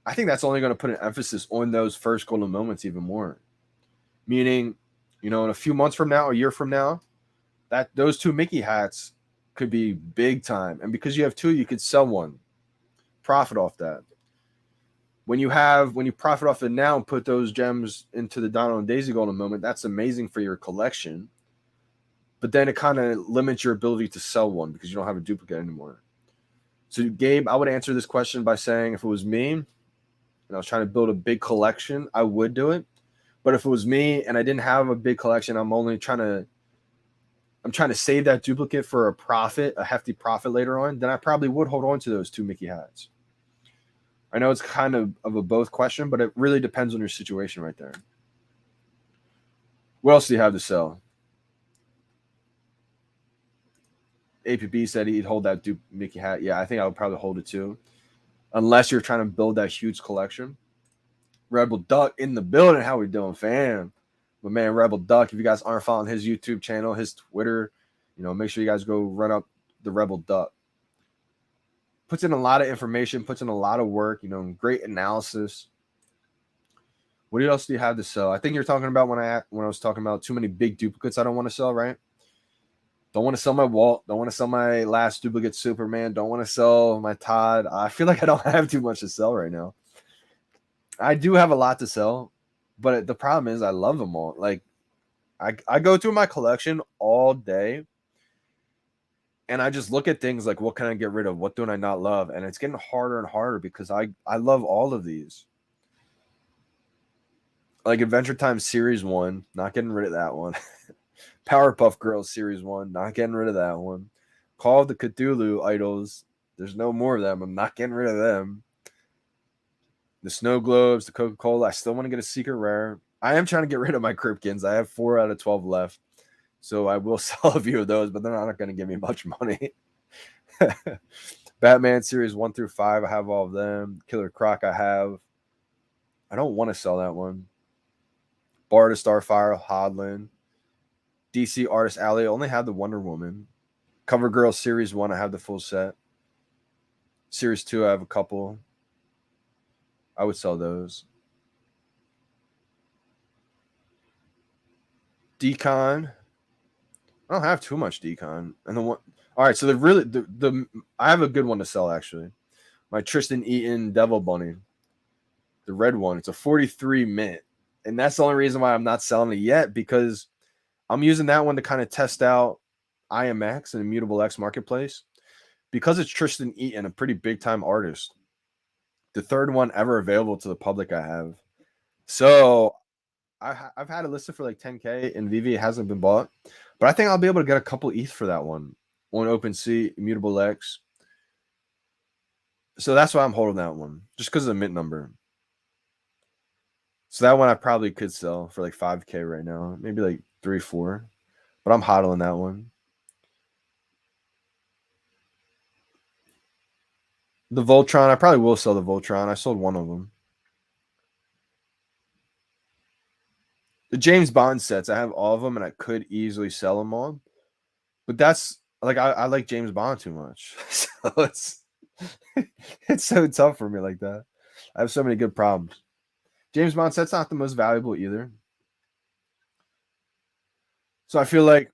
Speaker 1: I think that's only going to put an emphasis on those first golden moments even more. Meaning, in a few months from now, a year from now, that those 2 Mickey hats could be big time. And because you have 2, you could sell one, profit off that. When you profit off it now and put those gems into the Donald and Daisy Golden Moment, that's amazing for your collection. But then it kind of limits your ability to sell one because you don't have a duplicate anymore. So, Gabe, I would answer this question by saying if it was me and I was trying to build a big collection, I would do it. But if it was me and I didn't have a big collection, I'm trying to save that duplicate for a hefty profit later on, then I probably would hold on to those 2 Mickey hats. I know it's kind of a both question, but it really depends on your situation right there. What else do you have to sell? APB said he'd hold that Mickey hat. Yeah, I think I would probably hold it too. Unless you're trying to build that huge collection. Rebel Duck in the building. How we doing, fam? My man Rebel Duck. If you guys aren't following his YouTube channel, his Twitter, make sure you guys go run up the Rebel Duck. Puts in a lot of information, puts in a lot of work, great analysis. What else do you have to sell? I think you're talking about when I was talking about too many big duplicates I don't want to sell, right? Don't want to sell my Walt. Don't want to sell my last duplicate Superman. Don't want to sell my Todd. I feel like I don't have too much to sell right now. I do have a lot to sell, but the problem is I love them all. Like, I go through my collection all day, and I just look at things like, what can I get rid of? What do I not love? And it's getting harder and harder because I love all of these. Like Adventure Time Series 1, not getting rid of that one. Powerpuff Girls Series 1, not getting rid of that one. Call of the Cthulhu idols, there's no more of them. I'm not getting rid of them. The Snow Globes, the Coca-Cola, I still want to get a secret rare. I am trying to get rid of my Kripkins. I have 4 out of 12 left. So I will sell a few of those, but they're not going to give me much money. Batman Series 1 through 5, I have all of them. Killer Croc, I have. I don't want to sell that one. Bard of Starfire, Hodlin. DC Artist Alley, I only have the Wonder Woman. CoverGirl Series 1, I have the full set. Series 2, I have a couple. I would sell those. Decon. I don't have too much Decon. And the one, all right, so I have a good one to sell actually. My Tristan Eaton Devil Bunny, the red one. It's a 43 mint, and that's the only reason why I'm not selling it yet, because I'm using that one to kind of test out IMX and Immutable X Marketplace, because it's Tristan Eaton, a pretty big time artist. The third one ever available to the public I have. So I've had it listed for like 10K and VeVe hasn't been bought, but I think I'll be able to get a couple ETH for that one on OpenSea, Immutable X. So that's why I'm holding that one, just because of the mint number. So that one I probably could sell for like 5K right now, maybe like 3, 4, but I'm hodling that one. The Voltron, I probably will sell the Voltron. I sold one of them. The James Bond sets, I have all of them, and I could easily sell them all. But that's like I like James Bond too much, so it's so tough for me like that. I have so many good problems. James Bond set's not the most valuable either. So I feel like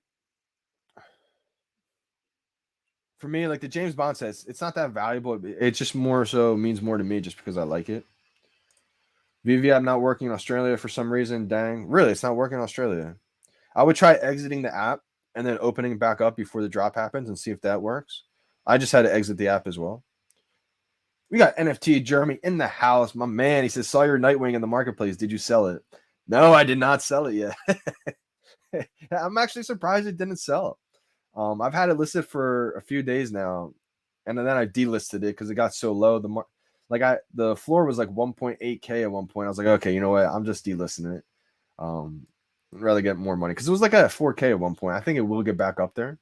Speaker 1: for me, like the James Bond sets, it's not that valuable. It just more so means more to me just because I like it. VeVe, I'm not working in Australia for some reason. Dang. Really, it's not working in Australia. I would try exiting the app and then opening back up before the drop happens and see if that works. I just had to exit the app as well. We got NFT Jeremy in the house. My man, he says, saw your Nightwing in the marketplace. Did you sell it? No, I did not sell it yet. I'm actually surprised it didn't sell. I've had it listed for a few days now, and then I delisted it because it got so low. The floor was like 1.8K at one point. I was like, okay, you know what? I'm just delisting it. I'd rather get more money because it was like at 4K at one point. I think it will get back up there.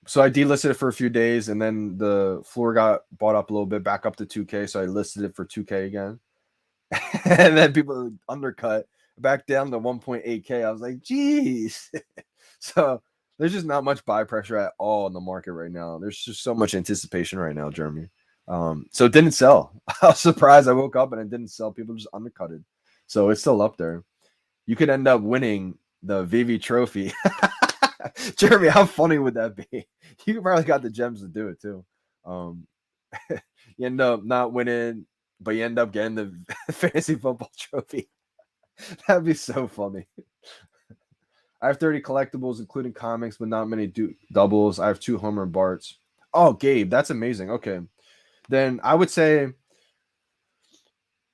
Speaker 1: So I delisted it for a few days, and then the floor got bought up a little bit, back up to 2K. So I listed it for 2K again, and then people undercut back down to 1.8K. I was like, geez. So there's just not much buy pressure at all in the market right now. There's just so much anticipation right now, Jeremy. So it didn't sell. I was surprised. I woke up and it didn't sell. People just undercutted. So it's still up there. You could end up winning the VeVe trophy. Jeremy, how funny would that be? You probably got the gems to do it too. You end up not winning, but you end up getting the fantasy football trophy. That'd be so funny. I have 30 collectibles, including comics, but not many doubles. I have 2 Homer Barts. Oh, Gabe, that's amazing. Okay. Then I would say,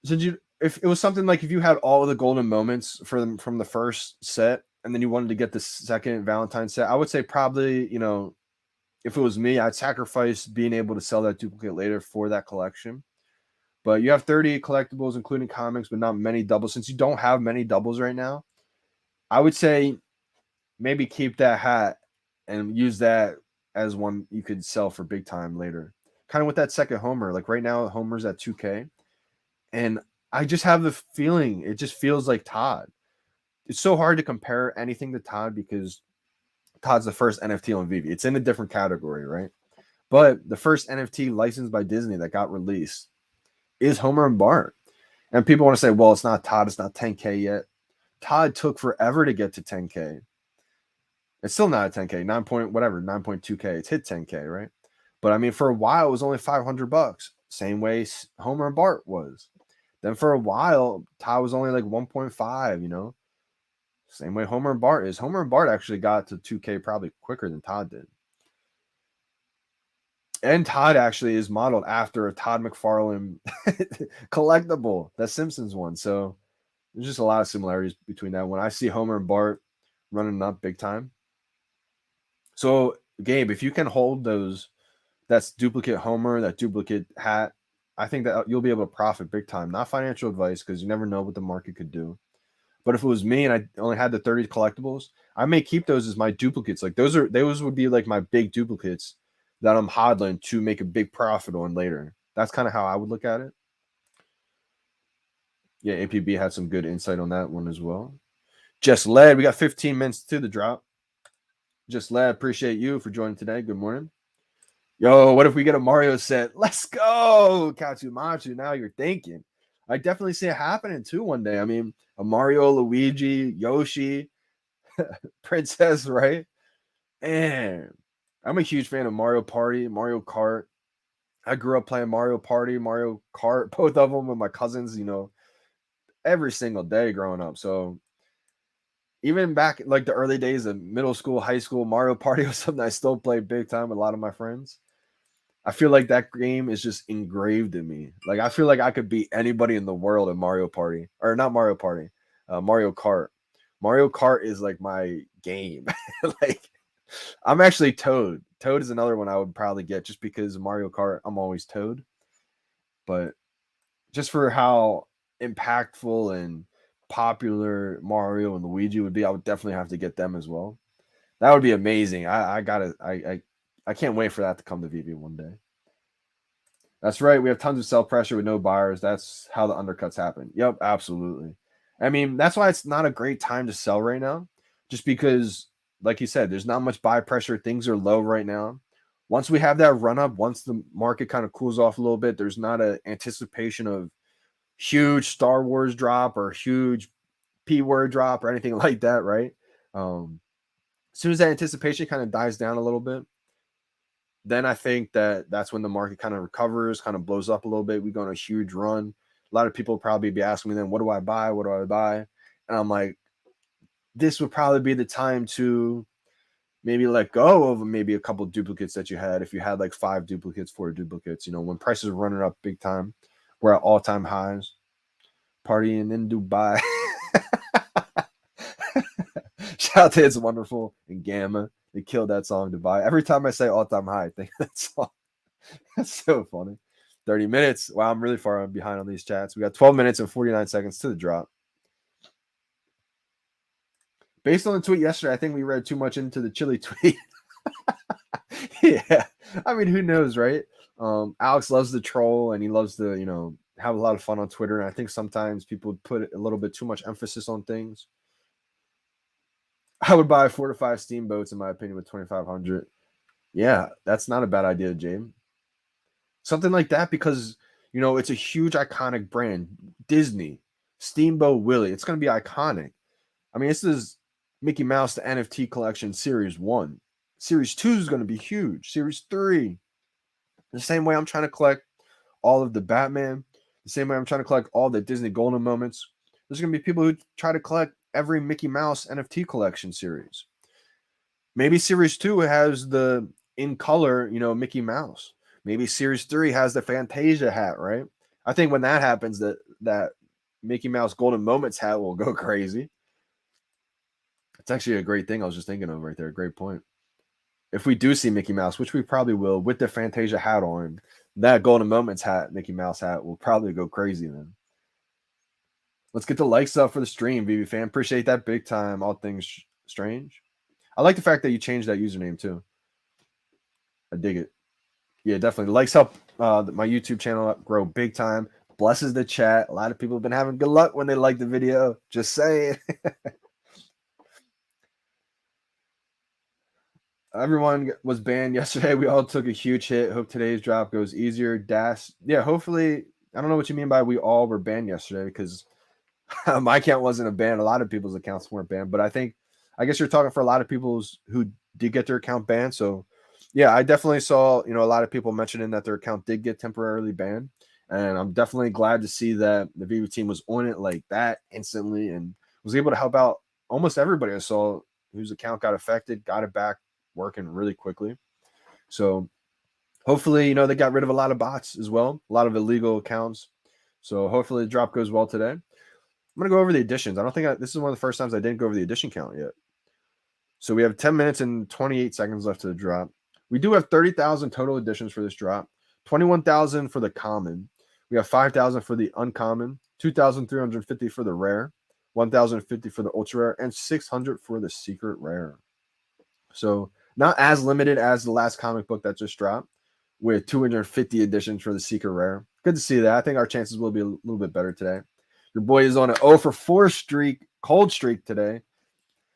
Speaker 1: if it was something like if you had all of the golden moments from the first set, and then you wanted to get the second Valentine set, I would say probably, if it was me, I'd sacrifice being able to sell that duplicate later for that collection. But you have 30 collectibles, including comics, but not many doubles. Since you don't have many doubles right now, I would say maybe keep that hat and use that as one you could sell for big time later. Kind of with that second Homer. Like right now, Homer's at 2K. And I just have the feeling it just feels like Todd. It's so hard to compare anything to Todd because Todd's the first NFT on VeVe. It's in a different category, right? But the first NFT licensed by Disney that got released is Homer and Bart. And people want to say, well, it's not Todd. It's not 10K yet. Todd took forever to get to 10K. It's still not a 10K, 9.2K. It's hit 10K, right? But I mean, for a while, it was only $500. Same way Homer and Bart was. Then for a while, Todd was only like 1.5, Same way Homer and Bart is. Homer and Bart actually got to 2K probably quicker than Todd did. And Todd actually is modeled after a Todd McFarlane collectible, that Simpsons one. So there's just a lot of similarities between that. When I see Homer and Bart running up big time. So, Gabe, if you can hold that's duplicate Homer, that duplicate hat, I think that you'll be able to profit big time. Not financial advice because you never know what the market could do. But if it was me and I only had the 30 collectibles, I may keep those as my duplicates. Like those would be like my big duplicates that I'm hodling to make a big profit on later. That's kind of how I would look at it. Yeah, APB had some good insight on that one as well. Just led. We got 15 minutes to the drop. Just led. Appreciate you for joining today. Good morning. Yo, what if we get a Mario set? Let's go, Katsumachu. Now you're thinking. I definitely see it happening too one day. I mean, a Mario, Luigi, Yoshi, Princess, right? And I'm a huge fan of Mario Party, Mario Kart. I grew up playing Mario Party, Mario Kart, both of them with my cousins, every single day growing up. So, even back like the early days of middle school, high school, Mario Party was something I still play big time with a lot of my friends. I feel like that game is just engraved in me. Like I feel like I could beat anybody in the world in Mario Party, or not Mario Party, Mario Kart. Mario Kart is like my game. Like I'm actually Toad. Toad is another one I would probably get just because Mario Kart, I'm always Toad. But just for how impactful and popular Mario and Luigi would be, I would definitely have to get them as well. That would be amazing. I can't wait for that to come to VeVe one day. That's right. We have tons of sell pressure with no buyers. That's how the undercuts happen. Yep, absolutely. I mean, that's why it's not a great time to sell right now, just because, like you said, there's not much buy pressure. Things are low right now. Once we have that run up, once the market kind of cools off a little bit, there's not an anticipation of huge Star Wars drop or huge P word drop or anything like that, right? As soon as that anticipation kind of dies down a little bit, then I think that that's when the market kind of recovers, kind of blows up a little bit. We go on a huge run. A lot of people probably be asking me then, what do I buy? What do I buy? And I'm like, this would probably be the time to maybe let go of maybe a couple duplicates that you had. If you had like 5 duplicates, 4 duplicates, when prices are running up big time, we're at all-time highs, partying in Dubai. Shout out to It's Wonderful and Gamma. They killed that song, Dubai. Every time I say all-time high, I think that song. That's so funny. 30 minutes. Wow, I'm really far behind on these chats. We got 12 minutes and 49 seconds to the drop. Based on the tweet yesterday, I think we read too much into the chili tweet. Yeah. I mean, who knows, right? Alex loves the troll and he loves to, have a lot of fun on Twitter. And I think sometimes people put a little bit too much emphasis on things. I would buy 4 to 5 steamboats, in my opinion, with 2,500. Yeah, that's not a bad idea, James. Something like that because, it's a huge iconic brand. Disney, Steamboat Willie. It's going to be iconic. I mean, this is Mickey Mouse, the NFT collection, Series 1. Series 2 is going to be huge. Series 3. The same way I'm trying to collect all of the Batman. The same way I'm trying to collect all the Disney Golden Moments. There's going to be people who try to collect every Mickey Mouse NFT collection series. Maybe Series 2 has the in color, Mickey Mouse. Maybe Series 3 has the Fantasia hat, right? I think when that happens, that Mickey Mouse Golden Moments hat will go crazy. It's actually a great thing I was just thinking of right there. Great point. If we do see Mickey Mouse, which we probably will, with the Fantasia hat on, that Golden Moments hat, Mickey Mouse hat, will probably go crazy then. Let's get the likes up for the stream, VeVe fan. Appreciate that big time. All things strange. I like the fact that you changed that username too. I dig it. Yeah, definitely. Likes help my YouTube channel grow big time. Blesses the chat. A lot of people have been having good luck when they like the video. Just saying. Everyone was banned yesterday. We all took a huge hit. Hope today's drop goes easier. Dash. Yeah, hopefully. I don't know what you mean by we all were banned yesterday because my account wasn't a ban. A lot of people's accounts weren't banned. But I guess you're talking for a lot of people who did get their account banned. So, yeah, I definitely saw, a lot of people mentioning that their account did get temporarily banned. And I'm definitely glad to see that the VeVe team was on it like that instantly and was able to help out almost everybody I saw whose account got affected, got it back working really quickly. So hopefully, they got rid of a lot of bots as well, a lot of illegal accounts. So hopefully the drop goes well today. I'm going to go over the additions. I don't think this is one of the first times I didn't go over the addition count yet. So we have 10 minutes and 28 seconds left to the drop. We do have 30,000 total additions for this drop, 21,000 for the common. We have 5,000 for the uncommon, 2,350 for the rare, 1,050 for the ultra rare, and 600 for the secret rare. So not as limited as the last comic book that just dropped with 250 editions for the secret rare. Good to see that. I think our chances will be a little bit better today. Your boy is on an 0 for 4 streak, cold streak today.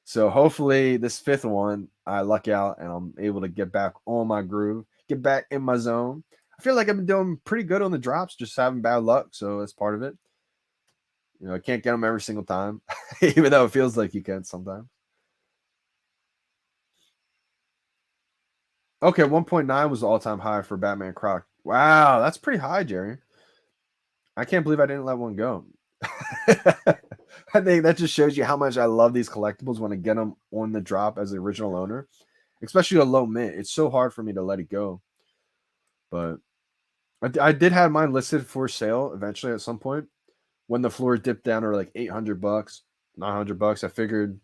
Speaker 1: So hopefully this 5th one, I luck out and I'm able to get back on my groove, get back in my zone. I feel like I've been doing pretty good on the drops, just having bad luck. So that's part of it. I can't get them every single time, even though it feels like you can sometimes. Okay, 1.9 was the all-time high for Batman Croc. Wow, that's pretty high, Jerry. I can't believe I didn't let one go. I think that just shows you how much I love these collectibles when I get them on the drop as the original owner, especially a low mint. It's so hard for me to let it go. But I did have mine listed for sale eventually at some point when the floor dipped down to like $800, $900. I figured,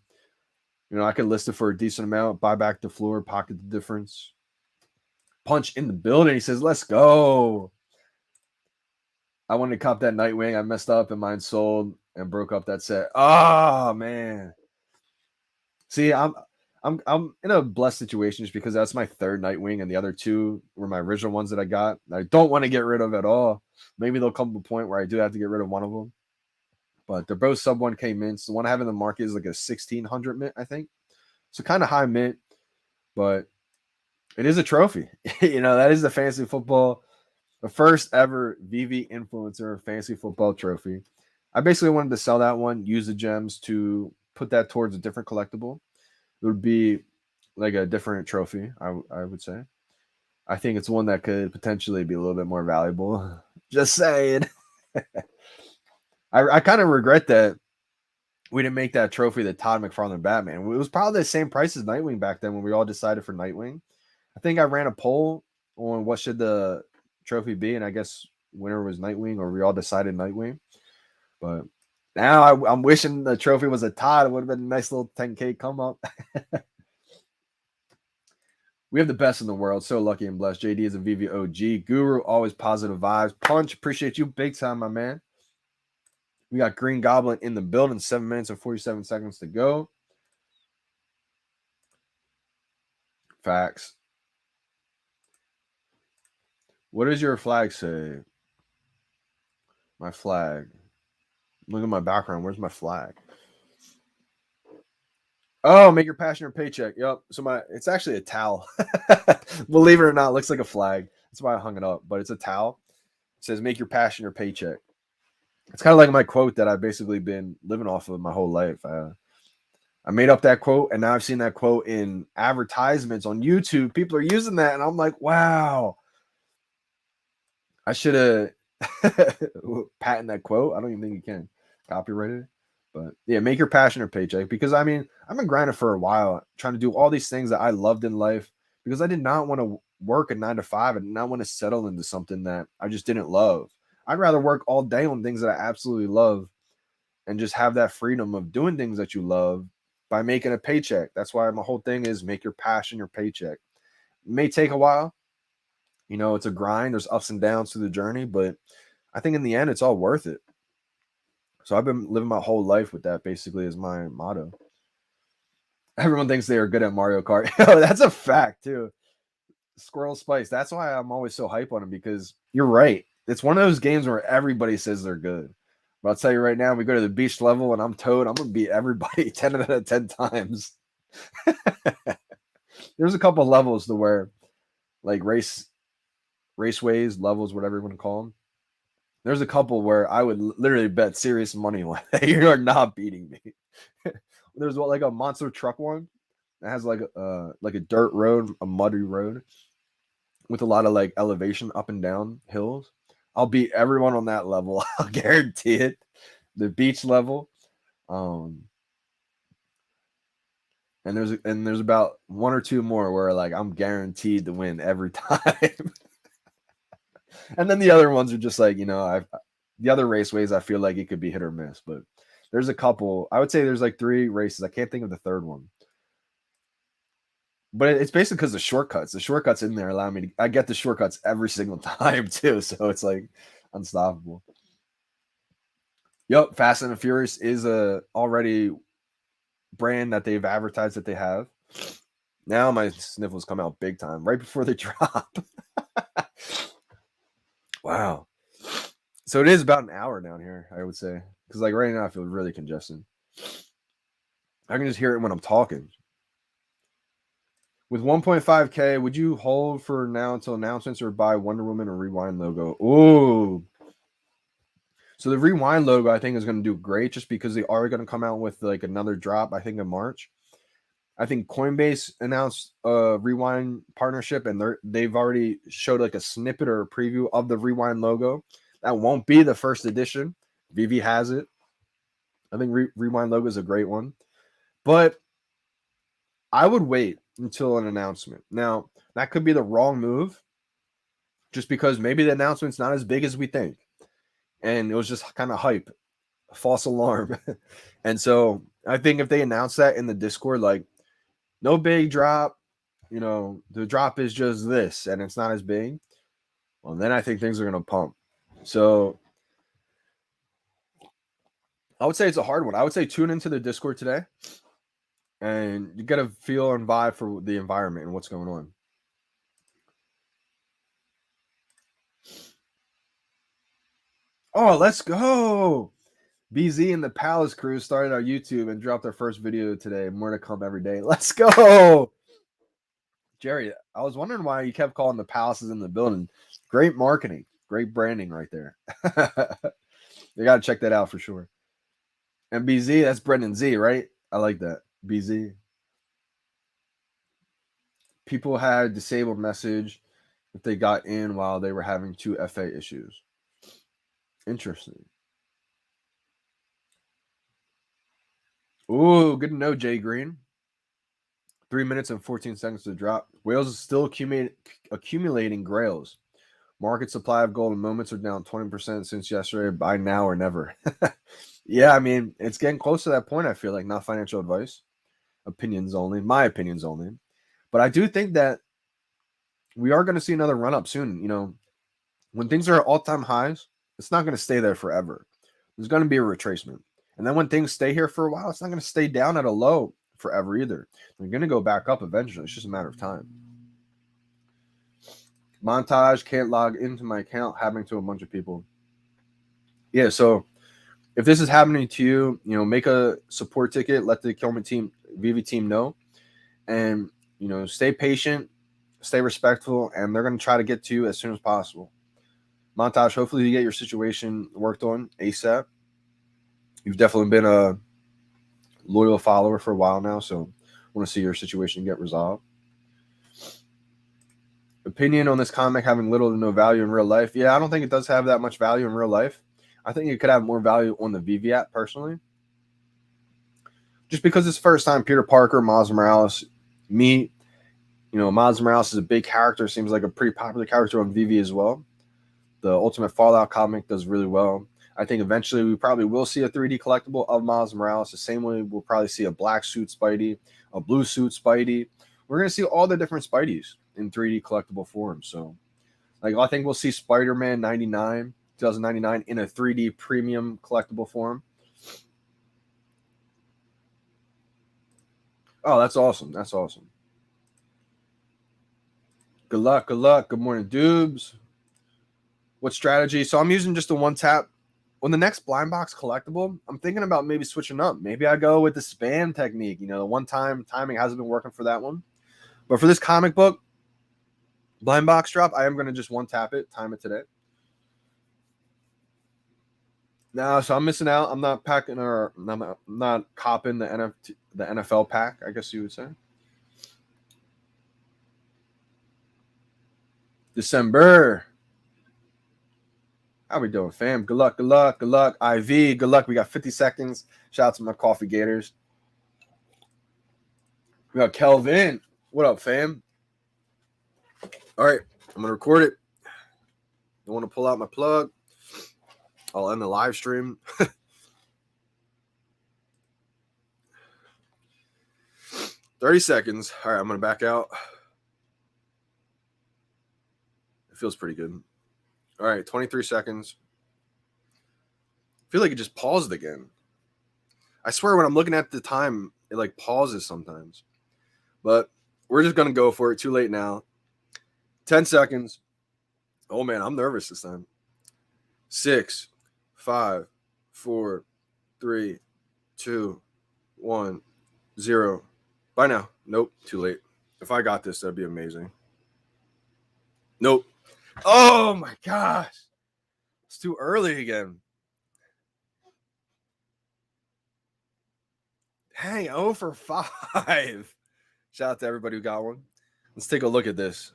Speaker 1: I could list it for a decent amount, buy back the floor, pocket the difference. Punch in the building. He says, "Let's go." I wanted to cop that Nightwing. I messed up and mine sold and broke up that set. Oh man. See, I'm in a blessed situation just because that's my third Nightwing and the other two were my original ones that I got. I don't want to get rid of at all. Maybe there'll come to a point where I do have to get rid of one of them. But they're both sub 1K mints. The one I have in the market is like a 1600 mint, I think. So kind of high mint, but it is a trophy. That is the fantasy football, the first ever VeVe influencer fantasy football trophy. I basically wanted to sell that one, use the gems to put that towards a different collectible. It would be like a different trophy, I would say. I think it's one that could potentially be a little bit more valuable. Just saying. I kind of regret that we didn't make that trophy the Todd McFarlane Batman. It was probably the same price as Nightwing back then when we all decided for Nightwing. I think I ran a poll on what should the trophy be, and I guess winner was Nightwing, or we all decided Nightwing. But now I'm wishing the trophy was a Todd. It would have been a nice little 10K come up. We have the best in the world. So lucky and blessed. JD is a VeVe OG. Guru, always positive vibes. Punch, appreciate you big time, my man. We got Green Goblin in the building. 7 minutes and 47 seconds to go. Facts. What does your flag say? My flag. Look at my background. Where's my flag? Oh, make your passion your paycheck. Yep. So it's actually a towel. Believe it or not, it looks like a flag. That's why I hung it up. But it's a towel. It says make your passion your paycheck. It's kind of like my quote that I've basically been living off of my whole life. I made up that quote, and now I've seen that quote in advertisements on YouTube. People are using that, and I'm like, wow. I should have patented that quote. I don't even think you can copyright it. But yeah, make your passion your paycheck. Because I've been grinding for a while, trying to do all these things that I loved in life. Because I did not want to work a 9 to 5 and not want to settle into something that I just didn't love. I'd rather work all day on things that I absolutely love and just have that freedom of doing things that you love by making a paycheck. That's why my whole thing is make your passion your paycheck. It may take a while. It's a grind. There's ups and downs to the journey, but I think in the end, it's all worth it. So I've been living my whole life with that basically as my motto. Everyone thinks they are good at Mario Kart. That's a fact too. Squirrel Spice. That's why I'm always so hype on them, because you're right. It's one of those games where everybody says they're good. But I'll tell you right now, we go to the beach level and I'm Toad. I'm going to beat everybody 10 out of 10 times. There's a couple of levels to where, like raceways, levels, whatever you want to call them. There's a couple where I would literally bet serious money on you are not beating me. There's like a monster truck one that has like a dirt road, a muddy road with a lot of like elevation up and down hills. I'll beat everyone on that level. I'll guarantee it. The beach level. And there's about one or two more where like I'm guaranteed to win every time. And then the other ones are just like, the other raceways, I feel like it could be hit or miss. But there's a couple. I would say there's like 3 races. I can't think of the third one. But it's basically because the shortcuts. The shortcuts in there allow me I get the shortcuts every single time too. So it's like unstoppable. Yep, Fast and the Furious is a already brand that they've advertised that they have. Now my sniffles come out big time right before they drop. Wow. So it is about an hour down here, I would say. Because like right now I feel really congested. I can just hear it when I'm talking. With 1.5K, would you hold for now until announcements or buy Wonder Woman or Rewind logo? Ooh. So the Rewind logo, I think, is going to do great just because they are going to come out with like another drop, I think, in March. I think Coinbase announced a Rewind partnership, and they've already showed like a snippet or a preview of the Rewind logo. That won't be the first edition. VeVe has it. I think Rewind logo is a great one. But I would wait until an announcement. Now, that could be the wrong move, just because maybe the announcement's not as big as we think. And it was just kind of hype, false alarm. And so I think if they announce that in the Discord, like, no big drop, the drop is just this, and it's not as big, well, then I think things are going to pump. So I would say it's a hard one. I would say tune into the Discord today, and you got to feel and vibe for the environment and what's going on. Oh, let's go. BZ and the Palace crew started our YouTube and dropped their first video today. More to come every day. Let's go. Jerry, I was wondering why you kept calling the Palaces in the building. Great marketing. Great branding right there. You got to check that out for sure. And BZ, that's Brendan Z, right? I like that. BZ. People had disabled message if they got in while they were having 2 FA issues. Interesting. Ooh, good to know, Jay Green. 3 minutes and 14 seconds to drop. Whales is still accumulating grails. Market supply of golden moments are down 20% since yesterday. Buy now or never. Yeah, I mean, it's getting close to that point, I feel like. Not financial advice. Opinions only. My opinions only. But I do think that we are going to see another run-up soon. When things are at all-time highs, it's not going to stay there forever. There's going to be a retracement. And then when things stay here for a while, it's not going to stay down at a low forever either. They're going to go back up eventually. It's just a matter of time. Montage, can't log into my account, happening to a bunch of people. Yeah, so if this is happening to you, make a support ticket, let the Kilman team, VeVe team know, and, stay patient, stay respectful, and they're going to try to get to you as soon as possible. Montage, hopefully you get your situation worked on ASAP. You've definitely been a loyal follower for a while now, so I want to see your situation get resolved. Opinion on this comic having little to no value in real life. Yeah, I don't think it does have that much value in real life. I think it could have more value on the VeVe app, personally. Just because it's first time Peter Parker, Miles Morales meet. Miles Morales is a big character. Seems like a pretty popular character on VeVe as well. The Ultimate Fallout comic does really well. I think eventually we probably will see a 3D collectible of Miles Morales. The same way we'll probably see a black suit Spidey, a blue suit Spidey. We're going to see all the different Spideys in 3D collectible form. So, I think we'll see Spider-Man 2099 in a 3D premium collectible form. Oh, that's awesome. That's awesome. Good luck. Good luck. Good morning, Dubes. What strategy? So I'm using just a one tap. On the next blind box collectible, I'm thinking about maybe switching up. Maybe I go with the spam technique. The one time timing hasn't been working for that one. But for this comic book blind box drop, I am going to just one tap it, time it today. No, so I'm missing out. I'm not packing or I'm not copping the NFL pack, I guess you would say. December. How we doing, fam? Good luck, good luck, good luck. IV, good luck. We got 50 seconds. Shout out to my coffee gators. We got Kelvin. What up, fam? All right, I'm going to record it. I want to pull out my plug. I'll end the live stream. 30 seconds. All right, I'm going to back out. It feels pretty good. All right, 23 seconds. I feel like it just paused again. I swear when I'm looking at the time, it pauses sometimes. But we're just going to go for it. Too late now. 10 seconds. Oh, man, I'm nervous this time. 6, 5, 4, 3, 2, 1, 0. Bye now. Nope, too late. If I got this, that'd be amazing. Nope. Oh, my gosh. It's too early again. Dang, 0 for 5. Shout out to everybody who got one. Let's take a look at this.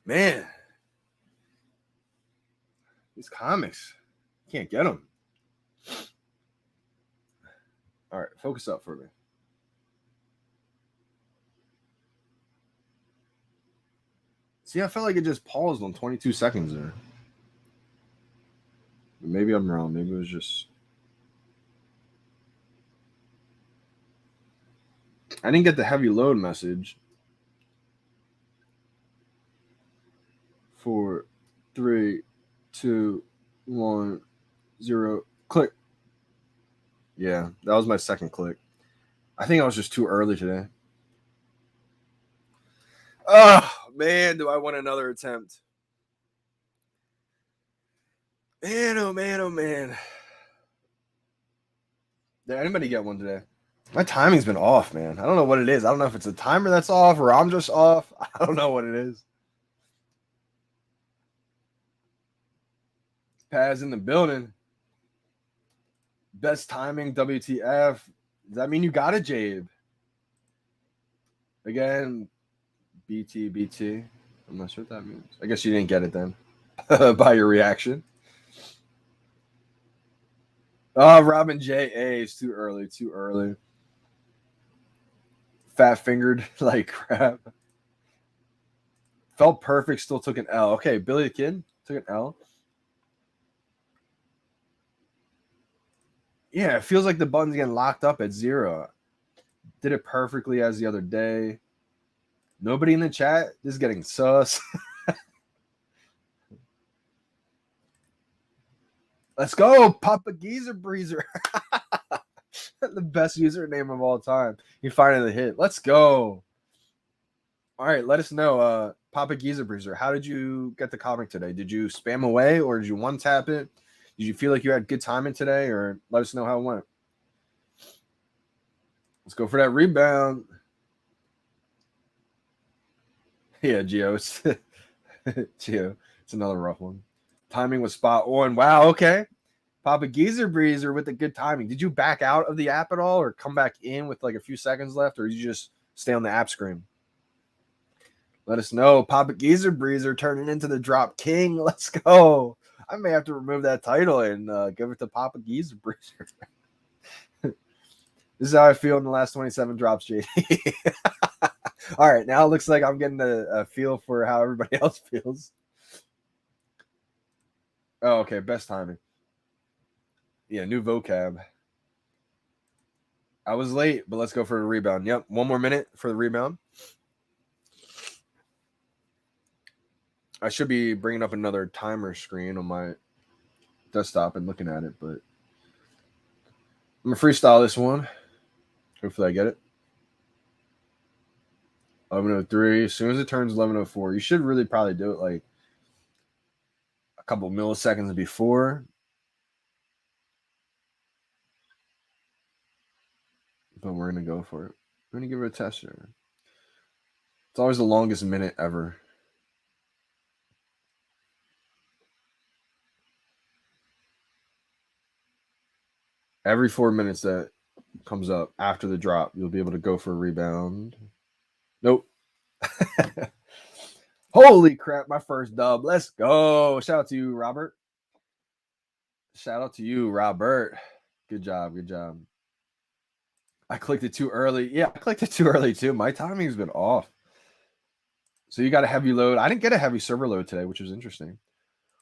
Speaker 1: Man. These comics. Can't get them. All right, focus up for me. See, I felt like it just paused on 22 seconds there. Maybe I'm wrong. Maybe it was just... I didn't get the heavy load message. 4, 3, 2, 1, 0. Click. Yeah, that was my second click. I think I was just too early today. Oh, man, do I want another attempt. Man, oh, man, oh, man. Did anybody get one today? My timing's been off, man. I don't know what it is. I don't know if it's a timer that's off or I'm just off. I don't know what it is. Paz in the building. Best timing, WTF. Does that mean you got it, Jabe? Again, BT. I'm not sure what that means. I guess you didn't get it then by your reaction. Oh, Robin J. A. It's too early. Fat fingered like crap. Felt perfect, still took an L. Okay, Billy the Kid took an L. Yeah, it feels like the button's getting locked up at 0. Did it perfectly as the other day. Nobody in the chat. This is getting sus. Let's go, Papa Geezer Breezer. The best username of all time. You finally hit. Let's go. All right, let us know, Papa Geezer Breezer. How did you get the comic today? Did you spam away or did you one tap it? Did you feel like you had good timing today, or let us know how it went? Let's go for that rebound. Yeah, Gio. Gio. It's another rough one. Timing was spot on. Wow, okay. Papa Geezer Breezer with the good timing. Did you back out of the app at all or come back in with like a few seconds left, or did you just stay on the app screen? Let us know. Papa Geezer Breezer turning into the drop king. Let's go. I may have to remove that title and give it to Papa Geezer Breezer. This is how I feel in the last 27 drops, JD. All right, now it looks like I'm getting a feel for how everybody else feels. Oh, okay, best timing. Yeah, new vocab. I was late, but let's go for a rebound. Yep, 1 more minute for the rebound. I should be bringing up another timer screen on my desktop and looking at it, but I'm going to freestyle this one. Hopefully I get it. 11:03. As soon as it turns 11:04, you should really probably do it like a couple milliseconds before. But we're going to go for it. We're going to give it a test here. It's always the longest minute ever. Every 4 minutes that comes up after the drop, you'll be able to go for a rebound. Nope. Holy crap, my first dub. Let's go. Shout out to you, Robert. Good job. I clicked it too early. Yeah, I clicked it too early too. My timing's been off. So you got a heavy load. I didn't get a heavy server load today, which was interesting.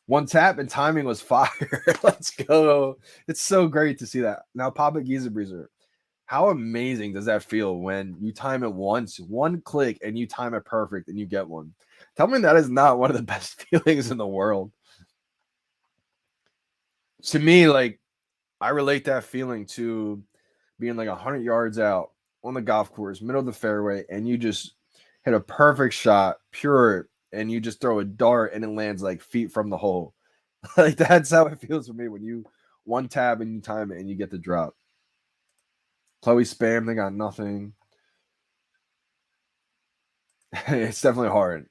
Speaker 1: 1 tap and timing was fire. Let's go. It's so great to see that. Now, Papa Geezer Breezer, how amazing does that feel when you time it once, 1 click, and you time it perfect and you get one? Tell me that is not one of the best feelings in the world. To me, like, I relate that feeling to being like 100 yards out on the golf course, middle of the fairway, and you just hit a perfect shot, pure, and you just throw a dart and it lands like feet from the hole. Like, that's how it feels for me when you 1 tab and you time it and you get the drop. Chloe spam, they got nothing. It's definitely hard.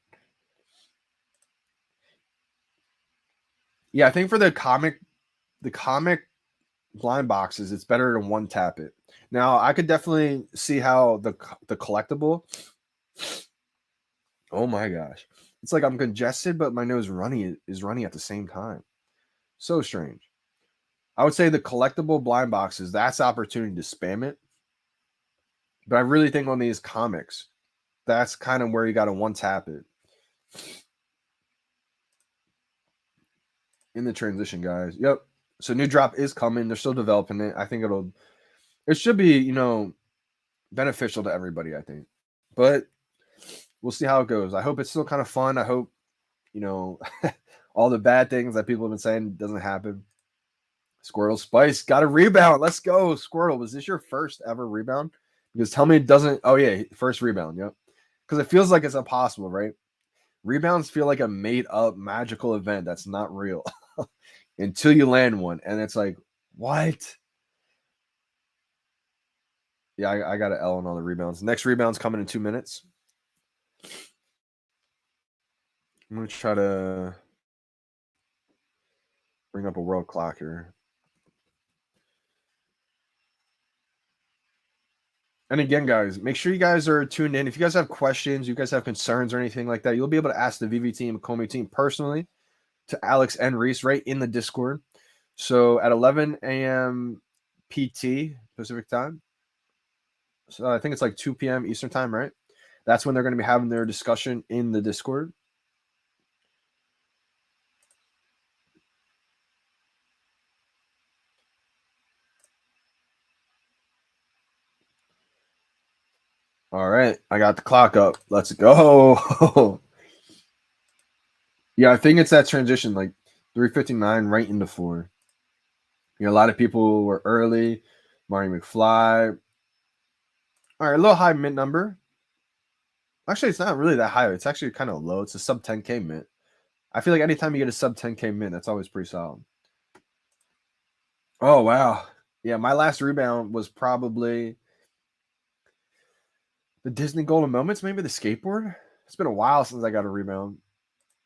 Speaker 1: Yeah, I think for the comic blind boxes, it's better to 1 tap it. Now, I could definitely see how the collectible. Oh my gosh. It's like I'm congested, but my nose is running at the same time. So strange. I would say the collectible blind boxes, that's the opportunity to spam it. But I really think on these comics, that's kind of where you got to one tap it. In the transition, guys. Yep. So new drop is coming. They're still developing it. I think it should be, beneficial to everybody, I think. But we'll see how it goes. I hope it's still kind of fun. I hope, all the bad things that people have been saying doesn't happen. Squirtle Spice got a rebound. Let's go. Squirtle, was this your first ever rebound? Because tell me it doesn't. Oh, yeah. First rebound. Yep. Because it feels like it's impossible, right? Rebounds feel like a made up magical event that's not real until you land one. And it's like, what? Yeah, I got an L on all the rebounds. Next rebound's coming in 2 minutes. I'm going to try to bring up a world clock here. And again, guys, make sure you guys are tuned in. If you guys have questions, you guys have concerns or anything like that, you'll be able to ask the VeVe team, Comey team personally to Alex and Reese right in the Discord. So at 11 a.m. PT, Pacific time. So I think it's like 2 p.m. Eastern time, right? That's when they're going to be having their discussion in the Discord. All right, I got the clock up. Let's go. Yeah, I think it's that transition, like 3:59 right into 4. A lot of people were early. Marty McFly. All right, a little high mint number. Actually, it's not really that high. It's actually kind of low. It's a sub 10K mint. I feel like anytime you get a sub 10K mint, that's always pretty solid. Oh, wow. Yeah, my last rebound was probably the Disney Golden Moments, maybe the skateboard. It's been a while since I got a rebound.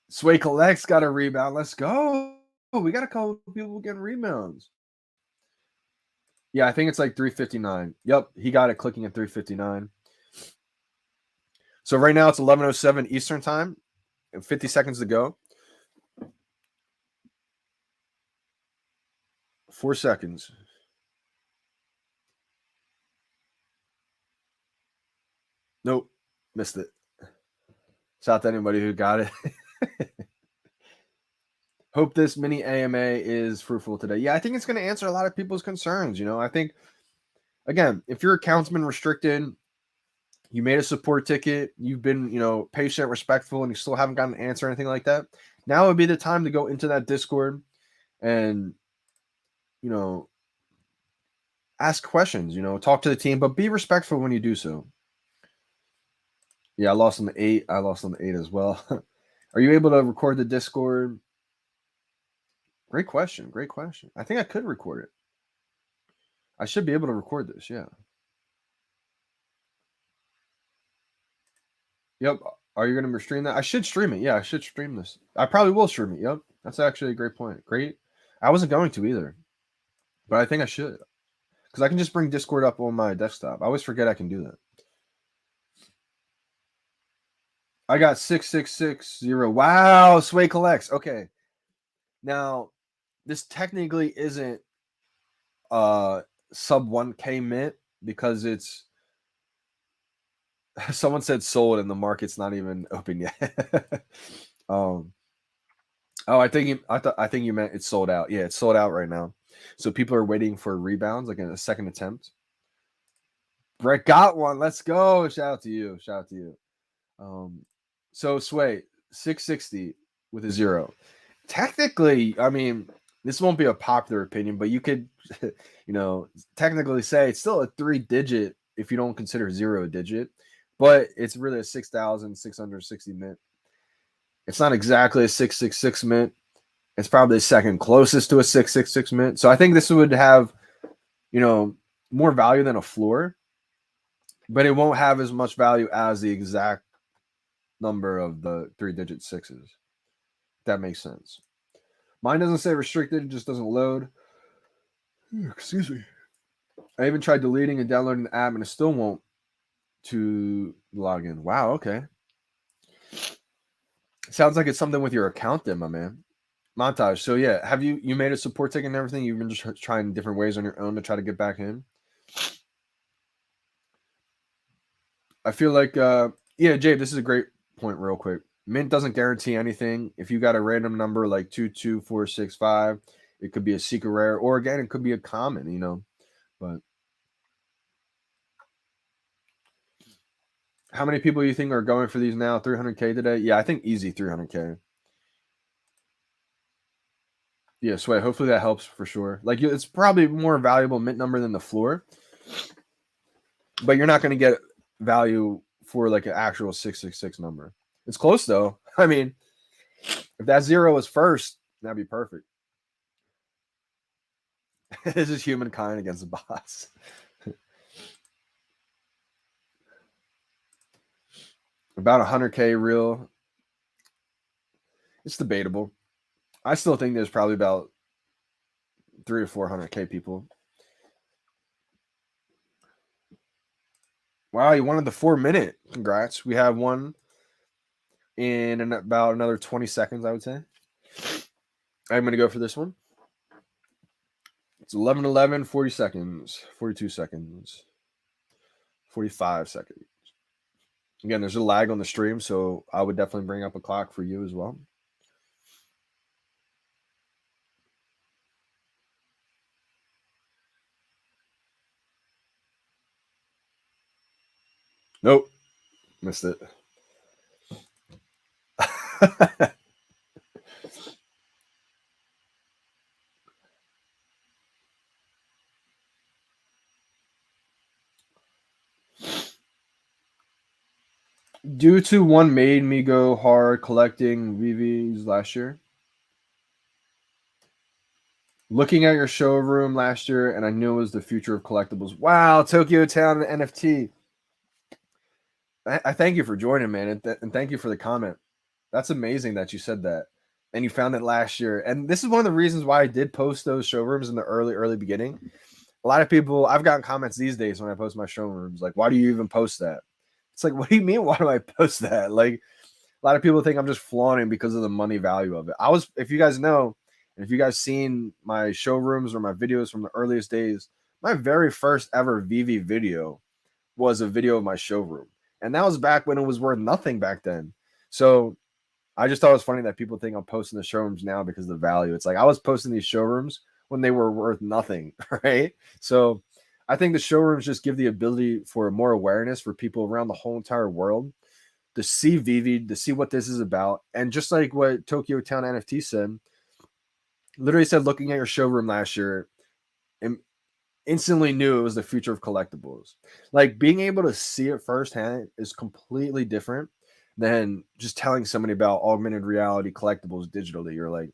Speaker 1: Sway Collects got a rebound. Let's go. We got a couple people getting rebounds. Yeah, I think it's like 3:59. Yep, he got it clicking at 3:59. So right now it's 11:07 Eastern time and 50 seconds to go. 4 seconds. Nope, missed it. Shout out to anybody who got it. Hope this mini AMA is fruitful today. Yeah, I think it's going to answer a lot of people's concerns. I think, again, if your account's been restricted, you made a support ticket, you've been, patient, respectful, and you still haven't gotten an answer or anything like that, now would be the time to go into that Discord and, ask questions, talk to the team, but be respectful when you do so. Yeah, I lost on the 8. I lost on the 8 as well. Are you able to record the Discord? Great question. Great question. I think I could record it. I should be able to record this. Yeah. Yep. Are you going to stream that? I should stream it. Yeah, I should stream this. I probably will stream it. Yep. That's actually a great point. Great. I wasn't going to either, but I think I should because I can just bring Discord up on my desktop. I always forget I can do that. I got 6660. Wow. Sway Collects. Okay. Now, this technically isn't sub 1K mint because it's someone said sold and the market's not even open yet. I think you meant it's sold out. Yeah, it's sold out right now. So people are waiting for rebounds, like in a second attempt. Brett got one. Let's go. Shout out to you. So Sway 660 with a 0. Technically, I mean, this won't be a popular opinion, but you could, technically say it's still a 3-digit if you don't consider 0 a digit, but it's really a 6,660 mint. It's not exactly a 666 mint. It's probably the second closest to a 666 mint. So I think this would have, more value than a floor, but it won't have as much value as the exact number of the 3-digit sixes. That makes sense. Mine doesn't say restricted, it just doesn't load. Excuse me. I even tried deleting and downloading the app and it still won't to log in. Wow, okay. Sounds like it's something with your account then, my man. Montage. So yeah, have you made a support ticket and everything? You've been just trying different ways on your own to try to get back in. I feel like yeah, Jay, this is a great point real quick. Mint doesn't guarantee anything. If you got a random number like 22465, it could be a secret rare, or again, it could be a common, you know. But how many people you think are going for these now? 300K today? Yeah, I think easy 300K. Yeah, Sway. Hopefully that helps for sure. Like it's probably more valuable mint number than the floor, but you're not going to get value for like an actual 666 number. It's close though. I mean, if that zero was first, that'd be perfect. This is humankind against the bots. About 100K real. It's debatable. I still think there's probably about 300 or 400K people. Wow, you wanted the 4 minute. Congrats. We have one in about another 20 seconds, I would say. I'm going to go for this one. It's 11:11, 40 seconds, 42 seconds, 45 seconds. Again, there's a lag on the stream, so I would definitely bring up a clock for you as well. Nope. Missed it. Due to one made me go hard collecting VeVes last year. Looking at your showroom last year, and I knew it was the future of collectibles. Wow, Tokyo Town NFT. I thank you for joining, man, and thank you for the comment. That's amazing that you said that, and you found it last year. And this is one of the reasons why I did post those showrooms in the early beginning. A lot of people, I've gotten comments these days when I post my showrooms, like, "Why do you even post that?" It's like, what do you mean? Why do I post that? Like, a lot of people think I'm just flaunting because of the money value of it. If you guys know, and if you guys seen my showrooms or my videos from the earliest days, my very first ever VeVe video was a video of my showroom. And that was back when it was worth nothing back then. So I just thought it was funny that people think I'm posting the showrooms now because of the value. It's like I was posting these showrooms when they were worth nothing, right? So I think the showrooms just give the ability for more awareness for people around the whole entire world to see VeVe, to see what this is about. And just like what Tokyo Town NFT said, literally said, looking at your showroom last year, and instantly knew it was the future of collectibles. Like being able to see it firsthand is completely different than just telling somebody about augmented reality collectibles digitally. You're like,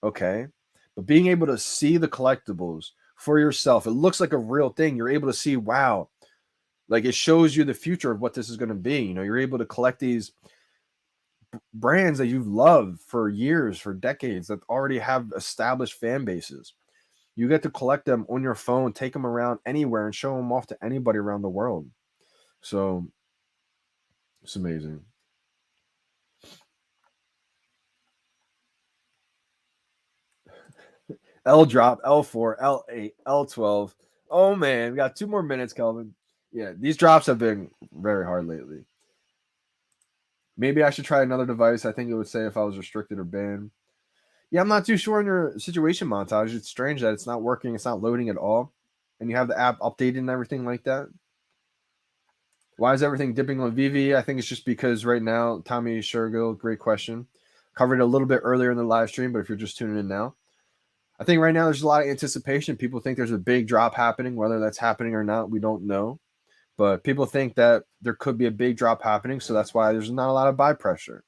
Speaker 1: okay. But being able to see the collectibles for yourself, it looks like a real thing. You're able to see, wow, like it shows you the future of what this is going to be. You know, you're able to collect these brands that you've loved for years, for decades, that already have established fan bases. You get to collect them on your phone, take them around anywhere, and show them off to anybody around the world. So it's amazing. L drop, L4, L8, L12. Oh man, we got 2 more minutes, Kelvin. Yeah, these drops have been very hard lately. Maybe I should try another device. I think it would say if I was restricted or banned. Yeah, I'm not too sure in your situation, Montage. It's strange that it's not working. It's not loading at all. And you have the app updated and everything like that. Why is everything dipping on VeVe? I think it's just because right now, Tommy Shergill, great question. Covered it a little bit earlier in the live stream, but if you're just tuning in now, I think right now there's a lot of anticipation. People think there's a big drop happening. Whether that's happening or not, we don't know. But people think that there could be a big drop happening. So that's why there's not a lot of buy pressure.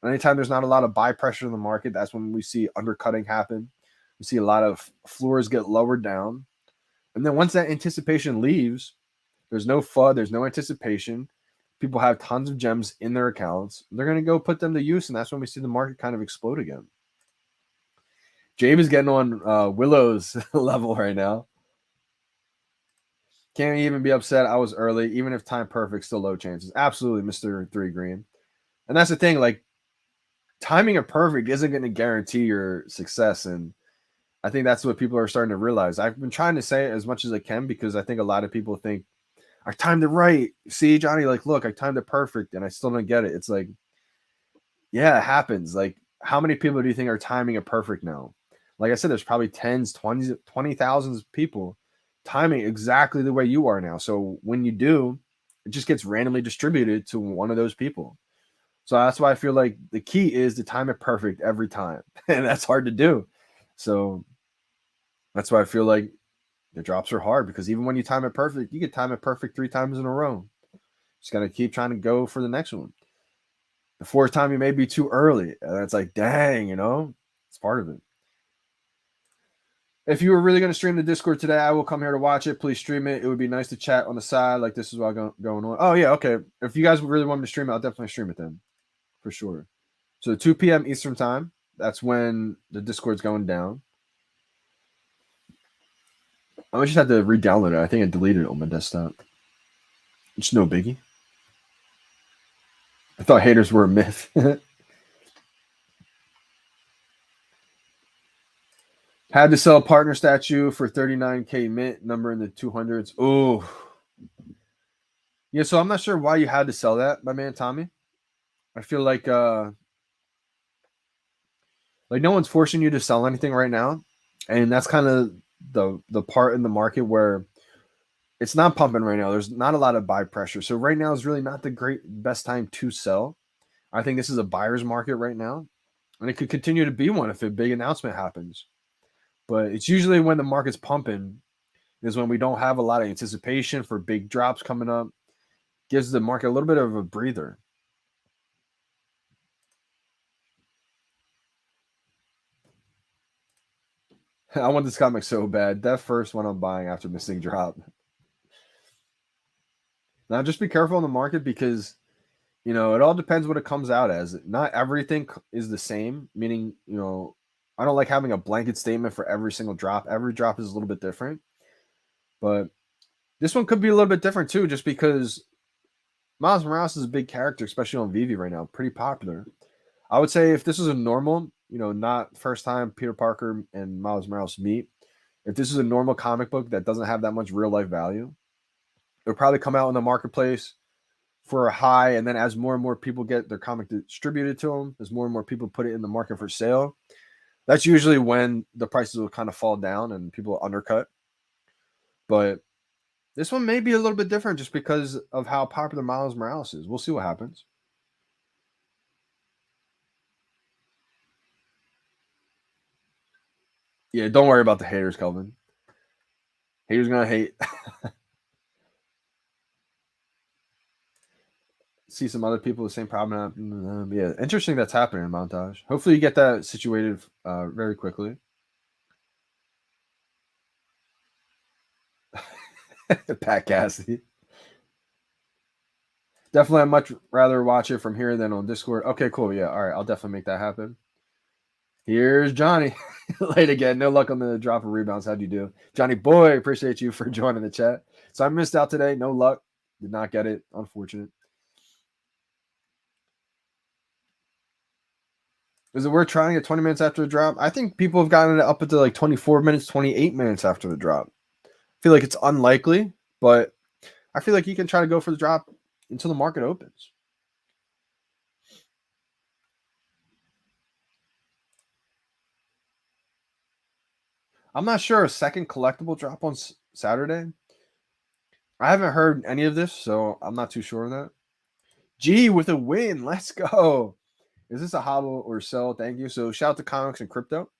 Speaker 1: Anytime there's not a lot of buy pressure in the market, that's when we see undercutting happen. We see a lot of floors get lowered down. And then once that anticipation leaves, there's no FUD, there's no anticipation. People have tons of gems in their accounts. They're going to go put them to use, and that's when we see the market kind of explode again. James is getting on Willow's level right now. Can't even be upset. I was early. Even if time perfect, still low chances. Absolutely, Mr. 3 Green. And that's the thing. Like, timing it perfect isn't going to guarantee your success. And I think that's what people are starting to realize. I've been trying to say it as much as I can because I think a lot of people think I timed it right. See, Johnny, like, look, I timed it perfect and I still don't get it. It's like, yeah, it happens. Like, how many people do you think are timing it perfect now? Like I said, there's probably tens, 20s, 20,000 people timing exactly the way you are now. So when you do, it just gets randomly distributed to one of those people. So that's why I feel like the key is to time it perfect every time. And that's hard to do. So that's why I feel like the drops are hard because even when you time it perfect, you can time it perfect 3 times in a row. Just got to keep trying to go for the next one. The fourth time, you may be too early. And it's like, dang, it's part of it. If you were really going to stream the Discord today, I will come here to watch it. Please stream it. It would be nice to chat on the side. Like, this is what going on. Oh, yeah, okay. If you guys really want me to stream it, I'll definitely stream it then. For sure. So 2 p.m. Eastern time, that's when the Discord's going down. I just had to re-download it. I think I deleted it on my desktop. It's no biggie. I thought haters were a myth. Had to sell a partner statue for 39K mint, number in the 200s. Oh. Yeah, so I'm not sure why you had to sell that, my man Tommy. I feel like no one's forcing you to sell anything right now. And that's kind of the part in the market where it's not pumping right now. There's not a lot of buy pressure. So right now is really not the best time to sell. I think this is a buyer's market right now. And it could continue to be one if a big announcement happens. But it's usually when the market's pumping is when we don't have a lot of anticipation for big drops coming up. Gives the market a little bit of a breather. I want this comic so bad. That first one I'm buying after missing drop. Now just be careful in the market because it all depends what it comes out as. Not everything is the same, meaning, I don't like having a blanket statement for every single drop. Every drop is a little bit different. But this one could be a little bit different too, just because Miles Morales is a big character, especially on VeVe right now. Pretty popular. I would say if this is a normal, not first time Peter Parker and Miles Morales meet, if this is a normal comic book that doesn't have that much real life value, it'll probably come out in the marketplace for a high, and then as more and more people get their comic distributed to them, as more and more people put it in the market for sale, that's usually when the prices will kind of fall down and people will undercut. But this one may be a little bit different just because of how popular Miles Morales is. We'll see what happens. Yeah, don't worry about the haters, Kelvin. Haters gonna hate. See some other people with the same problem. Yeah, interesting that's happening in montage. Hopefully you get that situated very quickly. Pat Cassidy. Definitely, I'd much rather watch it from here than on Discord. Okay, cool. Yeah, all right. I'll definitely make that happen. Here's Johnny. Late again. No luck on the drop of rebounds. How'd you do? Johnny boy, appreciate you for joining the chat. So I missed out today. No luck. Did not get it. Unfortunate. Is it worth trying it 20 minutes after the drop? I think people have gotten it up to like 24 minutes, 28 minutes after the drop. I feel like it's unlikely, but I feel like you can try to go for the drop until the market opens. I'm not sure a second collectible drop on Saturday. I haven't heard any of this, so I'm not too sure on that. G with a win. Let's go. Is this a hodl or sell? Thank you. So shout out to Comics and Crypto.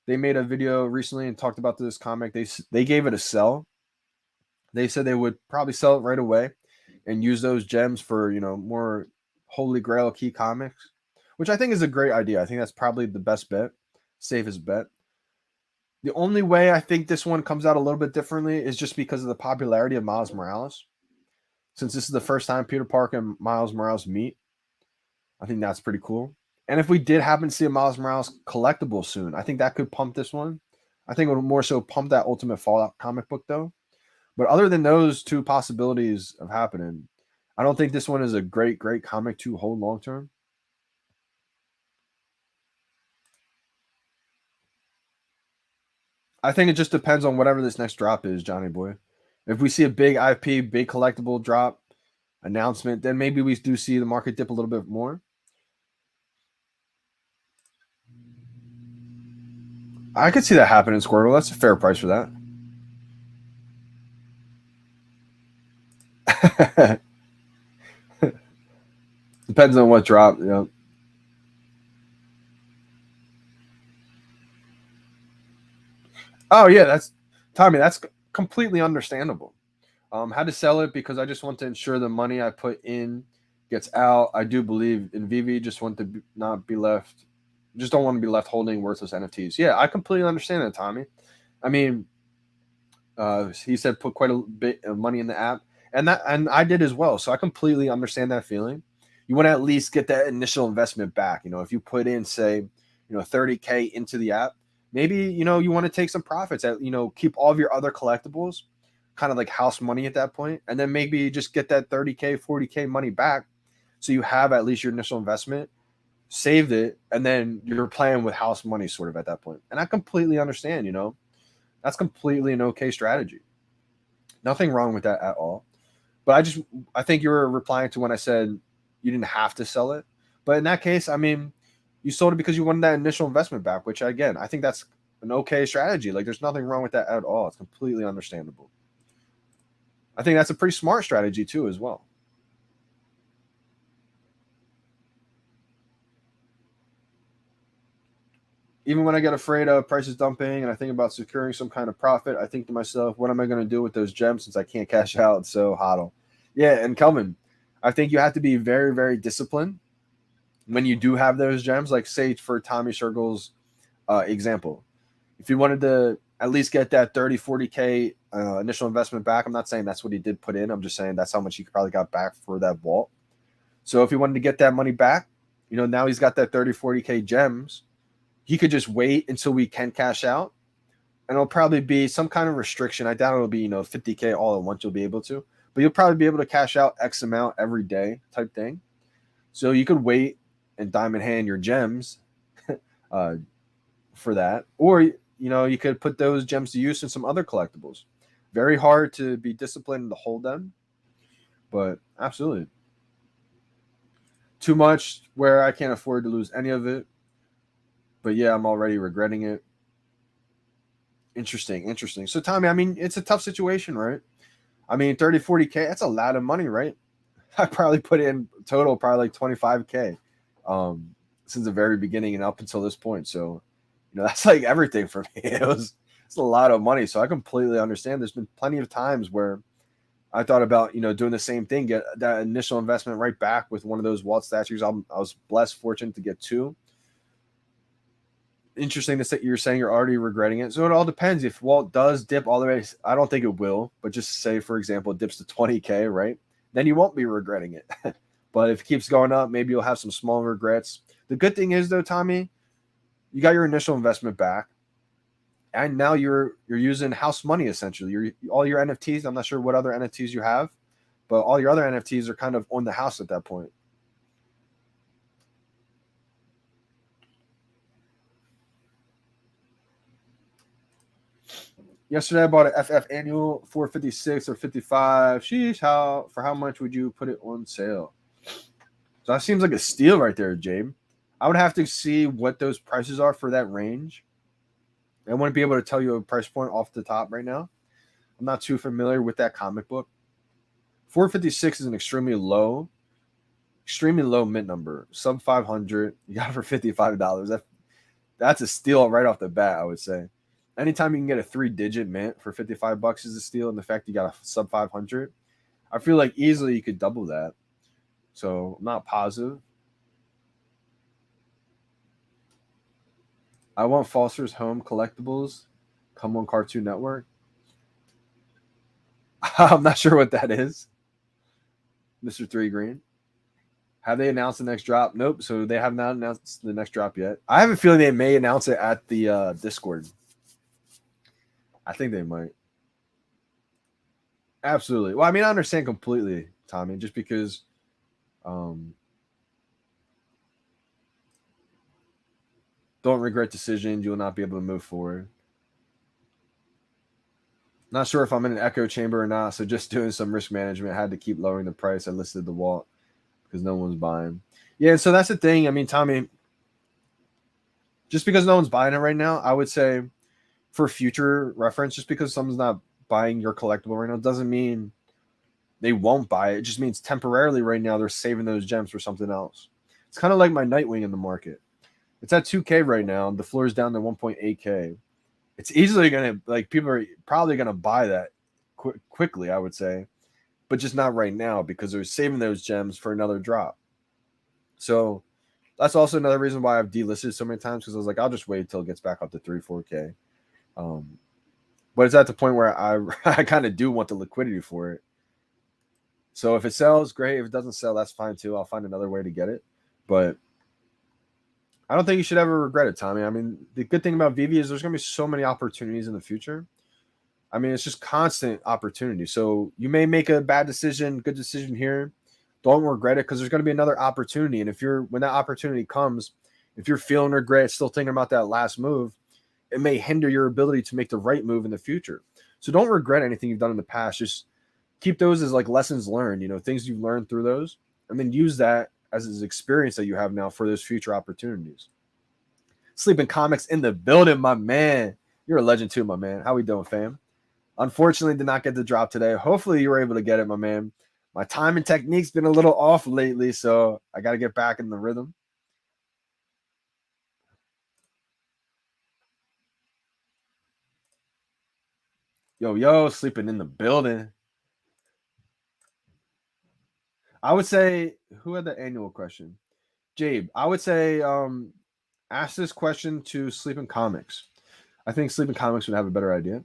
Speaker 1: They made a video recently and talked about this comic. They gave it a sell. They said they would probably sell it right away and use those gems for more holy grail key comics, which I think is a great idea. I think that's probably the best bet, safest bet. The only way I think this one comes out a little bit differently is just because of the popularity of Miles Morales. Since this is the first time Peter Parker and Miles Morales meet, I think that's pretty cool. And if we did happen to see a Miles Morales collectible soon, I think that could pump this one. I think it would more so pump that Ultimate Fallout comic book, though. But other than those two possibilities of happening, I don't think this one is a great comic to hold long term. I think it just depends on whatever this next drop is, Johnny boy. If we see a big IP, big collectible drop announcement, then maybe we do see the market dip a little bit more. I could see that happening, Squirtle. That's a fair price for that. Depends on what drop. You know. Oh yeah, that's Tommy. That's completely understandable. Had to sell it because I just want to ensure the money I put in gets out. I do believe in VeVe. Just want to not be left. Just don't want to be left holding worthless NFTs. Yeah, I completely understand that, Tommy. I mean, he said put quite a bit of money in the app, and I did as well. So I completely understand that feeling. You want to at least get that initial investment back. You know, if you put in say, 30K into the app, maybe you want to take some profits. Keep all of your other collectibles, kind of like house money at that point, and then maybe just get that 30K, 40K money back, so you have at least your initial investment, saved it, and then you're playing with house money sort of at that point. And I completely understand. That's completely an okay strategy. Nothing wrong with that at all. But I think you were replying to when I said you didn't have to sell it. But in that case, I mean, you sold it because you wanted that initial investment back, which again, I think that's an okay strategy. Like there's nothing wrong with that at all. It's completely understandable. I think that's a pretty smart strategy too, as well. Even when I get afraid of prices dumping and I think about securing some kind of profit, I think to myself, what am I going to do with those gems since I can't cash out? So hodl. Yeah, and Kelvin, I think you have to be very, very disciplined when you do have those gems. Like say for Tommy Circle's example, if you wanted to at least get that 30, 40K initial investment back, I'm not saying that's what he did put in. I'm just saying that's how much he probably got back for that vault. So if he wanted to get that money back, now he's got that 30, 40K gems. He could just wait until we can cash out, and it'll probably be some kind of restriction. I doubt it'll be 50K all at once. You'll be able to, but you'll probably be able to cash out X amount every day type thing. So you could wait and diamond hand your gems uh, for that, or you could put those gems to use in some other collectibles. Very hard to be disciplined to hold them, but absolutely too much where I can't afford to lose any of it. But yeah, I'm already regretting it. Interesting. So Tommy, I mean, it's a tough situation, right? I mean, 30, 40K, that's a lot of money, right? I probably put in total probably like 25K since the very beginning and up until this point. So, that's like everything for me. It's a lot of money. So I completely understand. There's been plenty of times where I thought about, doing the same thing, get that initial investment right back with one of those Walt statues. I was blessed, fortunate to get two. Interesting that you're saying you're already regretting it. So it all depends. If Walt does dip all the way, I don't think it will, but just say, for example, it dips to 20K, right? Then you won't be regretting it. But if it keeps going up, maybe you'll have some small regrets. The good thing is, though, Tommy, you got your initial investment back, and now you're using house money essentially. All your NFTs. I'm not sure what other NFTs you have, but all your other NFTs are kind of on the house at that point. Yesterday I bought an FF annual 456 or 55. Sheesh, how much would you put it on sale? So that seems like a steal right there, Jabe. I would have to see what those prices are for that range. I wouldn't be able to tell you a price point off the top right now. I'm not too familiar with that comic book. 456 is an extremely low mint number. Sub 500. You got it for $55. That's a steal right off the bat, I would say. Anytime you can get a 3-digit mint for $55 is a steal, and the fact you got a sub 500, I feel like easily you could double that. So I'm not positive. I want Foster's Home collectibles. Come on Cartoon Network. I'm not sure what that is. Mr. Three Green. Have they announced the next drop? Nope. So they have not announced the next drop yet. I have a feeling they may announce it at the Discord. I think they might. Absolutely. Well, I mean, I understand completely, Tommy, just because don't regret decisions. You will not be able to move forward. Not sure if I'm in an echo chamber or not, so just doing some risk management. I had to keep lowering the price. I listed the wall because no one's buying. Yeah, so that's the thing. I mean, Tommy, just because no one's buying it right now, I would say for future reference, just because someone's not buying your collectible right now doesn't mean they won't buy it. It just means temporarily right now they're saving those gems for something else. It's kind of like my Nightwing in the market. It's at 2K right now. The floor is down to 1.8K. It's easily going to, like, people are probably going to buy that quickly, I would say, but just not right now because they're saving those gems for another drop. So that's also another reason why I've delisted so many times, because I was like, I'll just wait until it gets back up to 3-4K. But it's at the point where I kind of do want the liquidity for it. So if it sells, great. If it doesn't sell, that's fine too. I'll find another way to get it. But I don't think you should ever regret it, Tommy. I mean, the good thing about VeVe is there's going to be so many opportunities in the future. I mean, it's just constant opportunity. So you may make a bad decision, good decision here. Don't regret it, because there's going to be another opportunity. And when that opportunity comes, if you're feeling regret, still thinking about that last move, it may hinder your ability to make the right move in the future. So don't regret anything you've done in the past. Just keep those as like lessons learned, things you've learned through those, and then use that as experience that you have now for those future opportunities. Sleeping Comics in the building, my man. You're a legend too, my man. How we doing, fam? Unfortunately, did not get the drop today. Hopefully, you were able to get it, my man. My time and technique's been a little off lately, so I got to get back in the rhythm. Yo, sleeping in the building. I would say, who had the annual question? Jabe, I would say ask this question to Sleeping Comics. I think Sleeping Comics would have a better idea.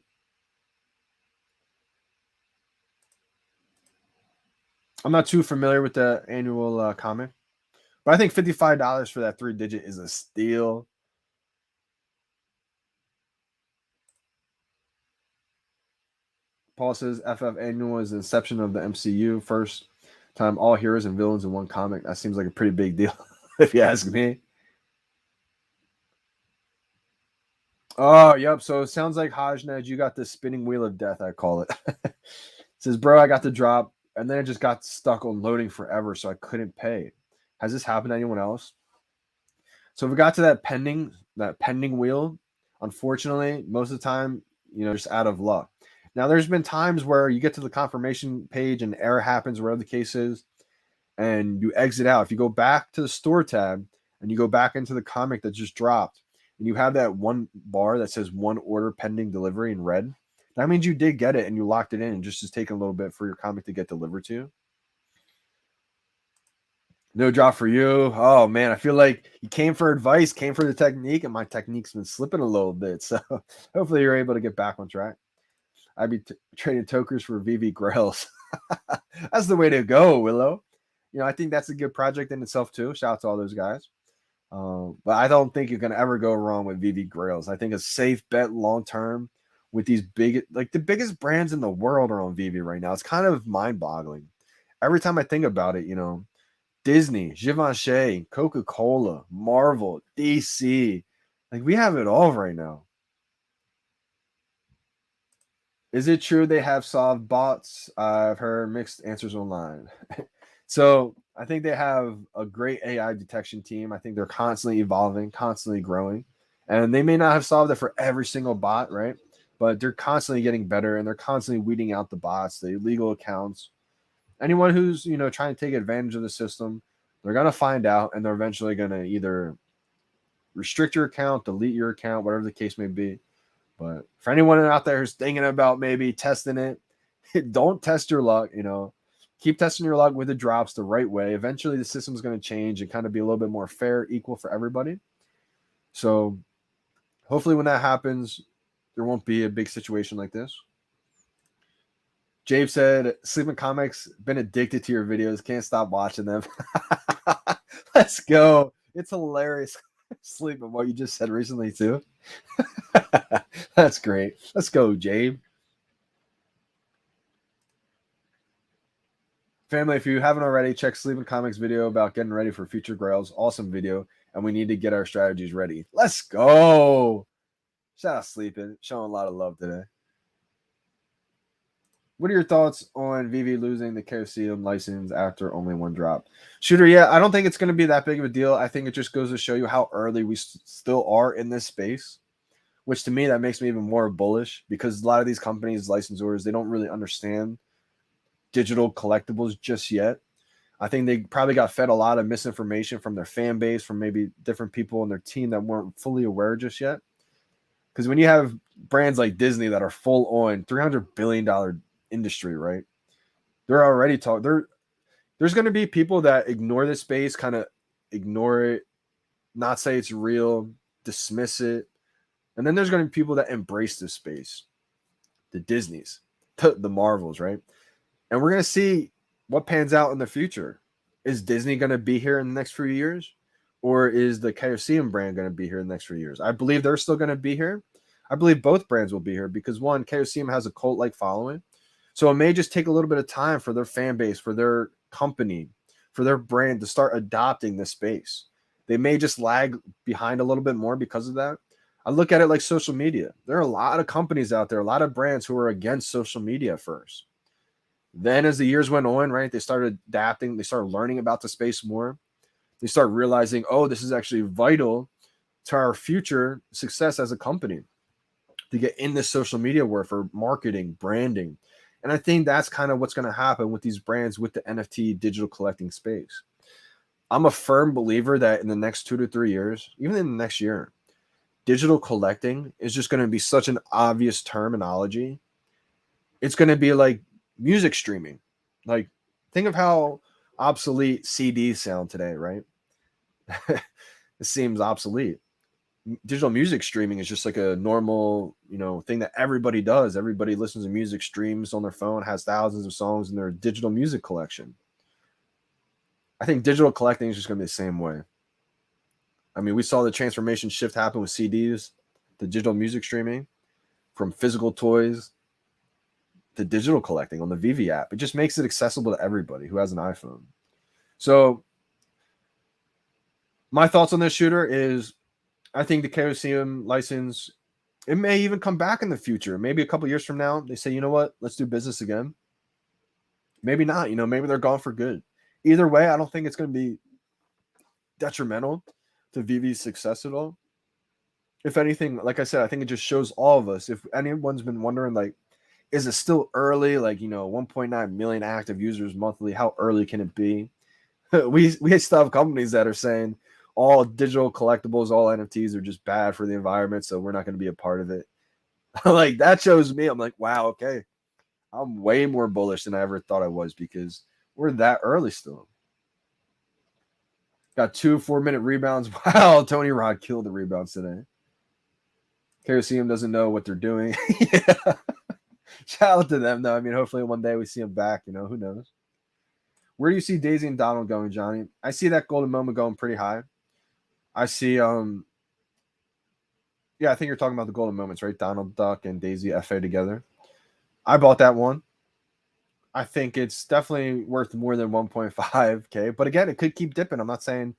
Speaker 1: I'm not too familiar with the annual comic, but I think $55 for that 3-digit is a steal. Paul says FF annual is the inception of the MCU. First time all heroes and villains in one comic. That seems like a pretty big deal, if you ask me. Oh, yep. So it sounds like Hajned, you got the spinning wheel of death, I call it. It says, bro, I got the drop, and then it just got stuck on loading forever, so I couldn't pay. Has this happened to anyone else? So if we got to that pending wheel, unfortunately, most of the time, just out of luck. Now, there's been times where you get to the confirmation page and error happens, wherever the case is, and you exit out. If you go back to the store tab and you go back into the comic that just dropped, and you have that one bar that says one order pending delivery in red, that means you did get it and you locked it in, and just is taking a little bit for your comic to get delivered to you. No drop for you. Oh man, I feel like you came for advice, came for the technique, and my technique's been slipping a little bit. So hopefully you're able to get back on track. I'd be trading tokers for VeVe Grails. That's the way to go, Willow. I think that's a good project in itself too. Shout out to all those guys. But I don't think you're gonna ever go wrong with VeVe Grails. I think a safe bet long term with these the biggest brands in the world are on VeVe right now. It's kind of mind boggling. Every time I think about it, Disney, Givenchy, Coca-Cola, Marvel, DC. Like, we have it all right now. Is it true they have solved bots? I've heard mixed answers online. So I think they have a great AI detection team. I think they're constantly evolving, constantly growing. And they may not have solved it for every single bot, right? But they're constantly getting better, and they're constantly weeding out the bots, the illegal accounts. Anyone who's trying to take advantage of the system, they're gonna find out, and they're eventually gonna either restrict your account, delete your account, whatever the case may be. But for anyone out there who's thinking about maybe testing it, don't test your luck. Keep testing your luck with the drops the right way. Eventually, the system's going to change and kind of be a little bit more fair, equal for everybody. So hopefully, when that happens, there won't be a big situation like this. Jabe said, Sleeping Comics, been addicted to your videos. Can't stop watching them. Let's go. It's hilarious. Sleeping what you just said recently, too. That's great. Let's go, Jabe. Family, if you haven't already, check Sleeping Comics video about getting ready for future grails. Awesome video. And we need to get our strategies ready. Let's go. Shout out Sleeping. Showing a lot of love today. What are your thoughts on VeVe losing the KOCM license after only one drop? Shooter, yeah, I don't think it's going to be that big of a deal. I think it just goes to show you how early we still are in this space, which to me, that makes me even more bullish because a lot of these companies, licensors, they don't really understand digital collectibles just yet. I think they probably got fed a lot of misinformation from their fan base, from maybe different people on their team that weren't fully aware just yet. Because when you have brands like Disney that are full on $300 billion industry, right? They're already talking. There's going to be people that ignore this space, kind of ignore it, not say it's real, dismiss it, and then there's going to be people that embrace this space, the Disneys, the Marvels, right? And we're going to see what pans out in the future. Is Disney going to be here in the next few years? Or is the KOCM brand going to be here in the next few years? I believe they're still going to be here. I believe both brands will be here because, one, KOCM has a cult-like following. So it may just take a little bit of time for their fan base, for their company, for their brand to start adopting this space. They may just lag behind a little bit more because of that. I look at it like social media. There are a lot of companies out there, a lot of brands who are against social media first. Then as the years went on, right, they started adapting. They started learning about the space more. They start realizing, oh, this is actually vital to our future success as a company to get in this social media world for marketing, branding. And I think that's kind of what's going to happen with these brands with the NFT digital collecting space. I'm a firm believer that in the next 2 to 3 years, even in the next year, digital collecting is just going to be such an obvious terminology. It's going to be like music streaming. Like, think of how obsolete CDs sound today, right? It seems obsolete. Digital music streaming is just like a normal, thing that everybody does. Everybody listens to music, streams on their phone, has thousands of songs in their digital music collection. I think digital collecting is just going to be the same way. I mean, we saw the transformation shift happen with CDs, the digital music streaming, from physical toys to digital collecting on the VeVe app. It just makes it accessible to everybody who has an iPhone. So my thoughts on this, Shooter, is I think the KOCM license, it may even come back in the future. Maybe a couple years from now, they say, you know what, let's do business again. Maybe not. Maybe they're gone for good. Either way, I don't think it's going to be detrimental to VeVe's success at all. If anything, like I said, I think it just shows all of us. If anyone's been wondering, like, is it still early? Like, 1.9 million active users monthly. How early can it be? we still have companies that are saying all digital collectibles, all NFTs are just bad for the environment, so we're not going to be a part of it. Like, that shows me, I'm like, wow, okay. I'm way more bullish than I ever thought I was because we're that early still. Got 2 4-minute rebounds. Wow, Tony Rod killed the rebounds today. KOCM doesn't know what they're doing. Yeah. Shout out to them, though. I mean, hopefully one day we see them back. Who knows? Where do you see Daisy and Donald going, Johnny? I see that golden moment going pretty high. I see, yeah, I think you're talking about the golden moments, right? Donald Duck and Daisy FA together. I bought that one. I think it's definitely worth more than 1.5K. But again, it could keep dipping. I'm not saying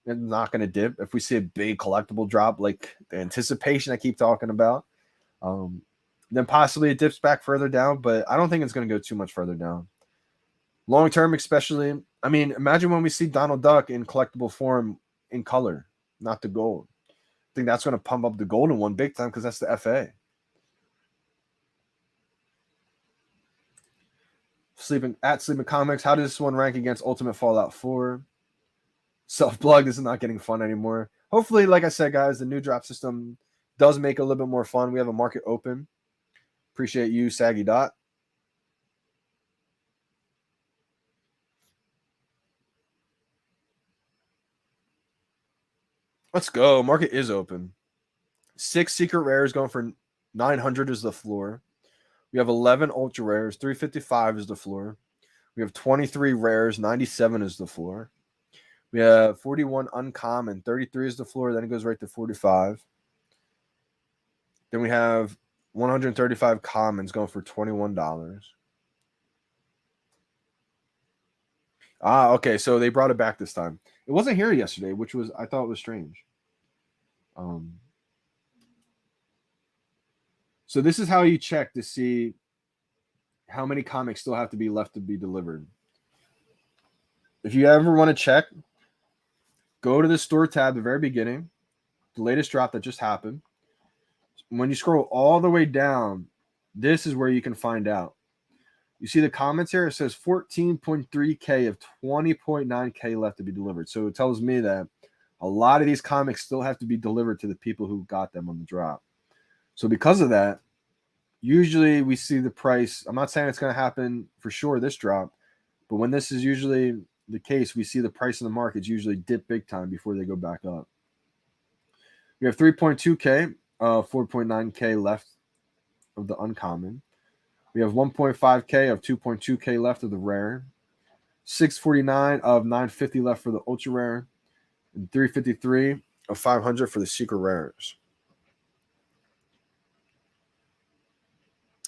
Speaker 1: it's not going to dip. If we see a big collectible drop, like the anticipation I keep talking about, then possibly it dips back further down. But I don't think it's going to go too much further down. Long term, especially. I mean, imagine when we see Donald Duck in collectible form in color, not the gold. I think that's going to pump up the golden one big time because that's the FA. Sleeping Comics. How does this one rank against Ultimate Fallout 4? Self-plug. This is not getting fun anymore. Hopefully, like I said, guys, the new drop system does make it a little bit more fun. We have a market open. Appreciate you, Saggy Dot. Let's go. Market is open. 6 secret rares going for 900 is the floor. We have 11 ultra rares. 355 is the floor. We have 23 rares. 97 is the floor. We have 41 uncommon. 33 is the floor. Then it goes right to 45. Then we have 135 commons going for $21. Okay. So they brought it back this time. It wasn't here yesterday, which I thought was strange. So this is how you check to see how many comics still have to be left to be delivered. If you ever want to check, go to the store tab, the very beginning, the latest drop that just happened. When you scroll all the way down, this is where you can find out. You see the comments here? It says 14.3K of 20.9K left to be delivered. So it tells me that a lot of these comics still have to be delivered to the people who got them on the drop. So because of that, usually we see the price. I'm not saying it's going to happen for sure this drop, but when this is usually the case, we see the price in the markets usually dip big time before they go back up. We have 3.2K, 4.9K left of the uncommon. We have 1.5K of 2.2K left of the rare, 649 of 950 left for the ultra rare, and 353 of 500 for the secret rares.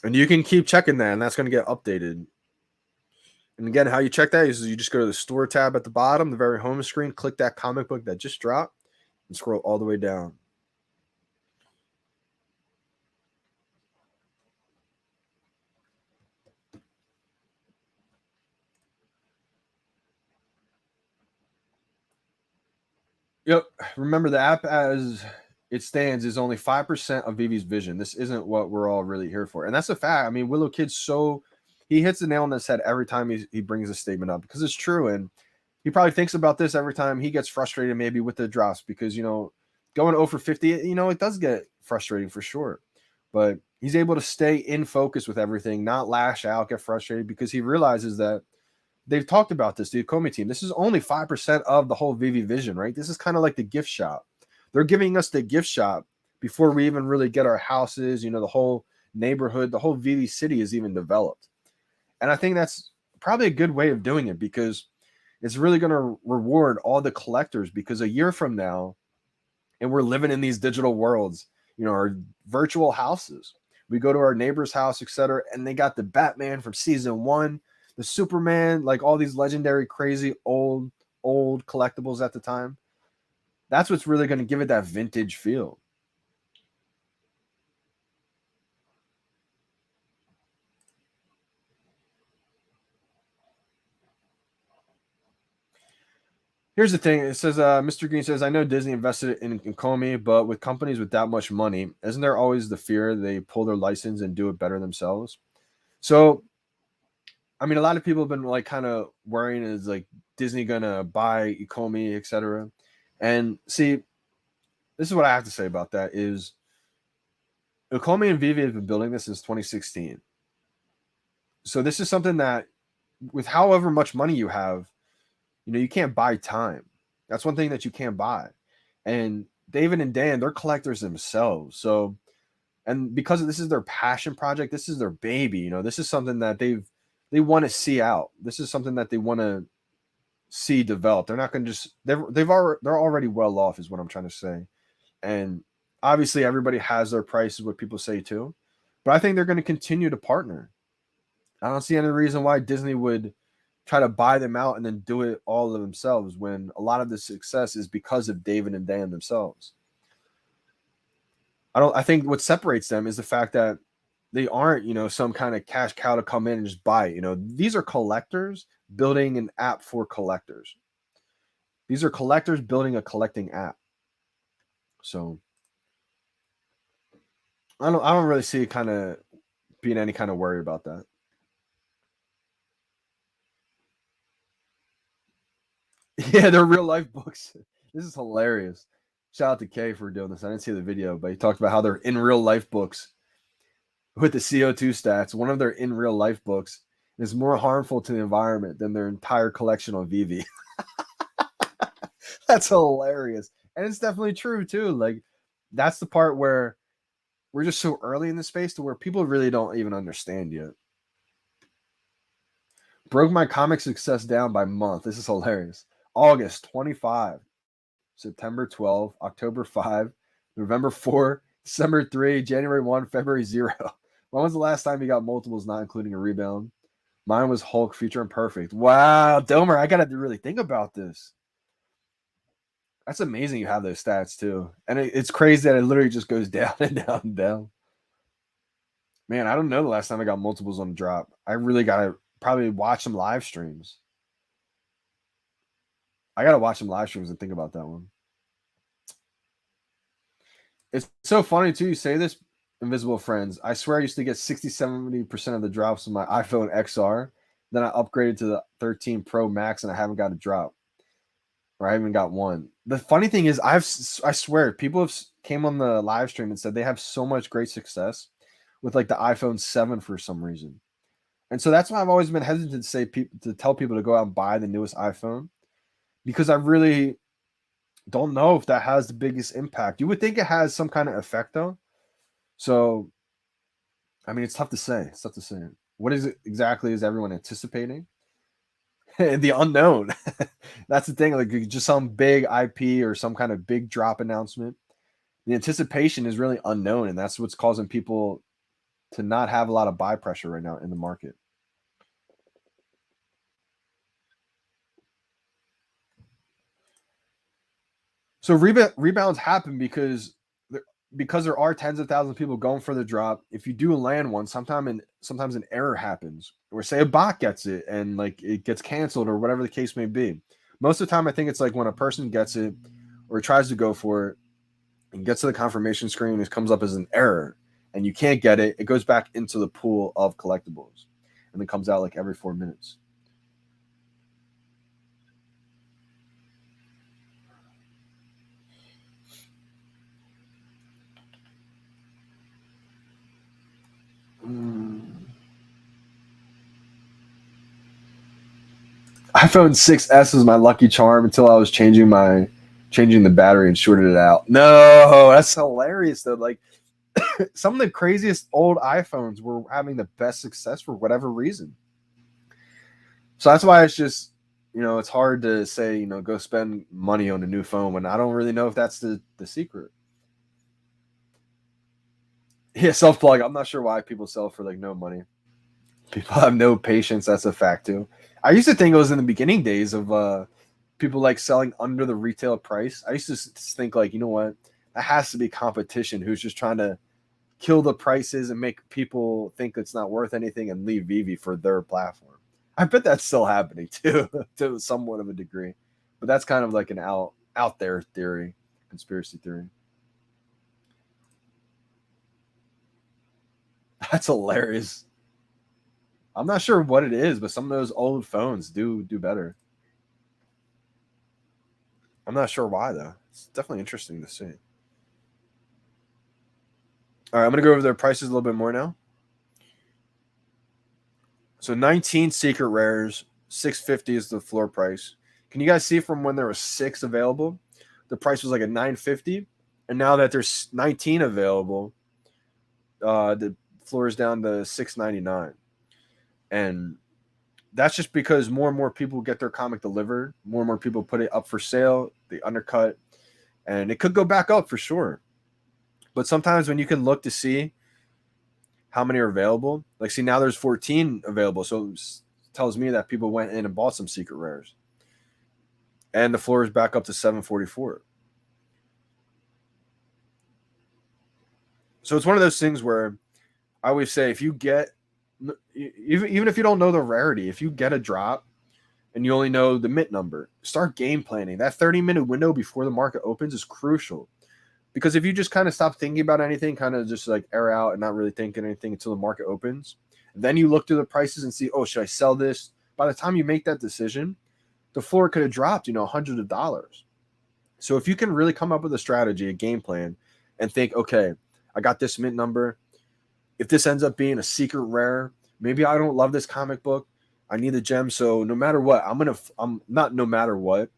Speaker 1: And you can keep checking that, and that's going to get updated. And again, how you check that is you just go to the store tab at the bottom, the very home screen, click that comic book that just dropped, and scroll all the way down. Yep. Remember, the app as it stands is only 5% of VeVe's vision. This isn't what we're all really here for. And that's a fact. I mean, Willow Kid's he hits the nail on the head every time he brings a statement up because it's true. And he probably thinks about this every time he gets frustrated maybe with the drops because, going 0 for 50, it does get frustrating for sure. But he's able to stay in focus with everything, not lash out, get frustrated because he realizes that they've talked about this, the Ecomi team. This is only 5% of the whole VeVe vision, right? This is kind of like the gift shop. They're giving us the gift shop before we even really get our houses, the whole neighborhood, the whole VeVe city is even developed. And I think that's probably a good way of doing it because it's really going to reward all the collectors because a year from now, and we're living in these digital worlds, our virtual houses. We go to our neighbor's house, etc., and they got the Batman from season 1, the Superman, like all these legendary, crazy, old collectibles at the time. That's what's really going to give it that vintage feel. Here's the thing. It says, Mr. Green says, I know Disney invested in Ecomi, but with companies with that much money, isn't there always the fear they pull their license and do it better themselves? So, I mean, a lot of people have been like kind of worrying is like Disney going to buy Ecomi, etc. And see, this is what I have to say about that is Ecomi and VeVe have been building this since 2016. So this is something that with however much money you have, you can't buy time. That's one thing that you can't buy. And David and Dan, they're collectors themselves. So, and because this is their passion project, this is their baby. This is something that they want to see out. This is something that they want to see develop. They're not going to just they're already well off, is what I'm trying to say. And obviously, everybody has their prices, what people say too. But I think they're going to continue to partner. I don't see any reason why Disney would try to buy them out and then do it all of themselves when a lot of the success is because of David and Dan themselves. I think what separates them is the fact that they aren't, some kind of cash cow to come in and just buy it. These are collectors building an app for collectors. These are collectors building a collecting app. So I don't really see it kind of being any kind of worry about that. Yeah, they're real life books. This is hilarious. Shout out to Kay for doing this. I didn't see the video, but he talked about how they're in real life books with the CO2 stats. One of their in real life books is more harmful to the environment than their entire collection on VeVe. That's hilarious. And it's definitely true too. Like that's the part where we're just so early in the space to where people really don't even understand yet. Broke my comic success down by month. This is hilarious. August 25, September 12, October 5, November 4, December 3, January 1, February 0. When was the last time you got multiples, not including a rebound? Mine was Hulk, Future Imperfect. Wow, Domer, I got to really think about this. That's amazing you have those stats too. And it's crazy that it literally just goes down and down and down. Man, I don't know the last time I got multiples on the drop. I really gotta probably watch some live streams. I gotta watch some live streams and think about that one. It's so funny too. You say this, invisible friends. I swear I used to get 60, 70% of the drops with my iPhone XR. Then I upgraded to the 13 Pro Max and I haven't got a drop. Or I haven't got one. The funny thing is, I swear, people have came on the live stream and said they have so much great success with like the iPhone 7 for some reason. And so that's why I've always been hesitant to say to tell people to go out and buy the newest iPhone, because I really don't know if that has the biggest impact. You would think it has some kind of effect though. So I mean, it's tough to say. It's tough to say. What is it exactly is everyone anticipating? The unknown. That's the thing. Like just some big IP or some kind of big drop announcement. The anticipation is really unknown, and that's what's causing people to not have a lot of buy pressure right now in the market. So rebounds happen because there are tens of thousands of people going for the drop. If you do land one, sometimes an error happens, or say a bot gets it and like it gets canceled or whatever the case may be. Most of the time, I think it's like when a person gets it or tries to go for it and gets to the confirmation screen, it comes up as an error and you can't get it. It goes back into the pool of collectibles and then comes out like every 4 minutes. iPhone 6S was my lucky charm until I was changing the battery and shorted it out. No, that's hilarious though. Like some of the craziest old iPhones were having the best success for whatever reason. So that's why it's just, it's hard to say, go spend money on a new phone when I don't really know if that's the secret. Yeah, self plug. I'm not sure why people sell for like no money. People have no patience. That's a fact too. I used to think it was in the beginning days of people like selling under the retail price. I used to think like, you know what, that has to be competition who's just trying to kill the prices and make people think it's not worth anything and leave VeVe for their platform. I bet that's still happening too, to somewhat of a degree. But that's kind of like an out there theory, conspiracy theory. That's hilarious. I'm not sure what it is, but some of those old phones do better. I'm not sure why though. It's definitely interesting to see. All right, I'm gonna go over their prices a little bit more now. So 19 secret rares, 650 is the floor price. Can you guys see from when there was 6 available, the price was like a 950, and now that there's 19 available, the floor is down to 699, and that's just because more and more people get their comic delivered, more and more people put it up for sale, they undercut, and it could go back up for sure. But sometimes when you can look to see how many are available, like see now there's 14 available, so it tells me that people went in and bought some secret rares, and the floor is back up to 744. So it's one of those things where I always say if you get, even if you don't know the rarity, if you get a drop and you only know the mint number, start game planning. That 30-minute window before the market opens is crucial. Because if you just kind of stop thinking about anything, kind of just like air out and not really thinking anything until the market opens, then you look through the prices and see, oh, should I sell this? By the time you make that decision, the floor could have dropped, hundreds of dollars. So if you can really come up with a strategy, a game plan, and think, okay, I got this mint number. If this ends up being a secret rare, maybe I don't love this comic book. I need the gem. So no matter what, I'm not no matter what.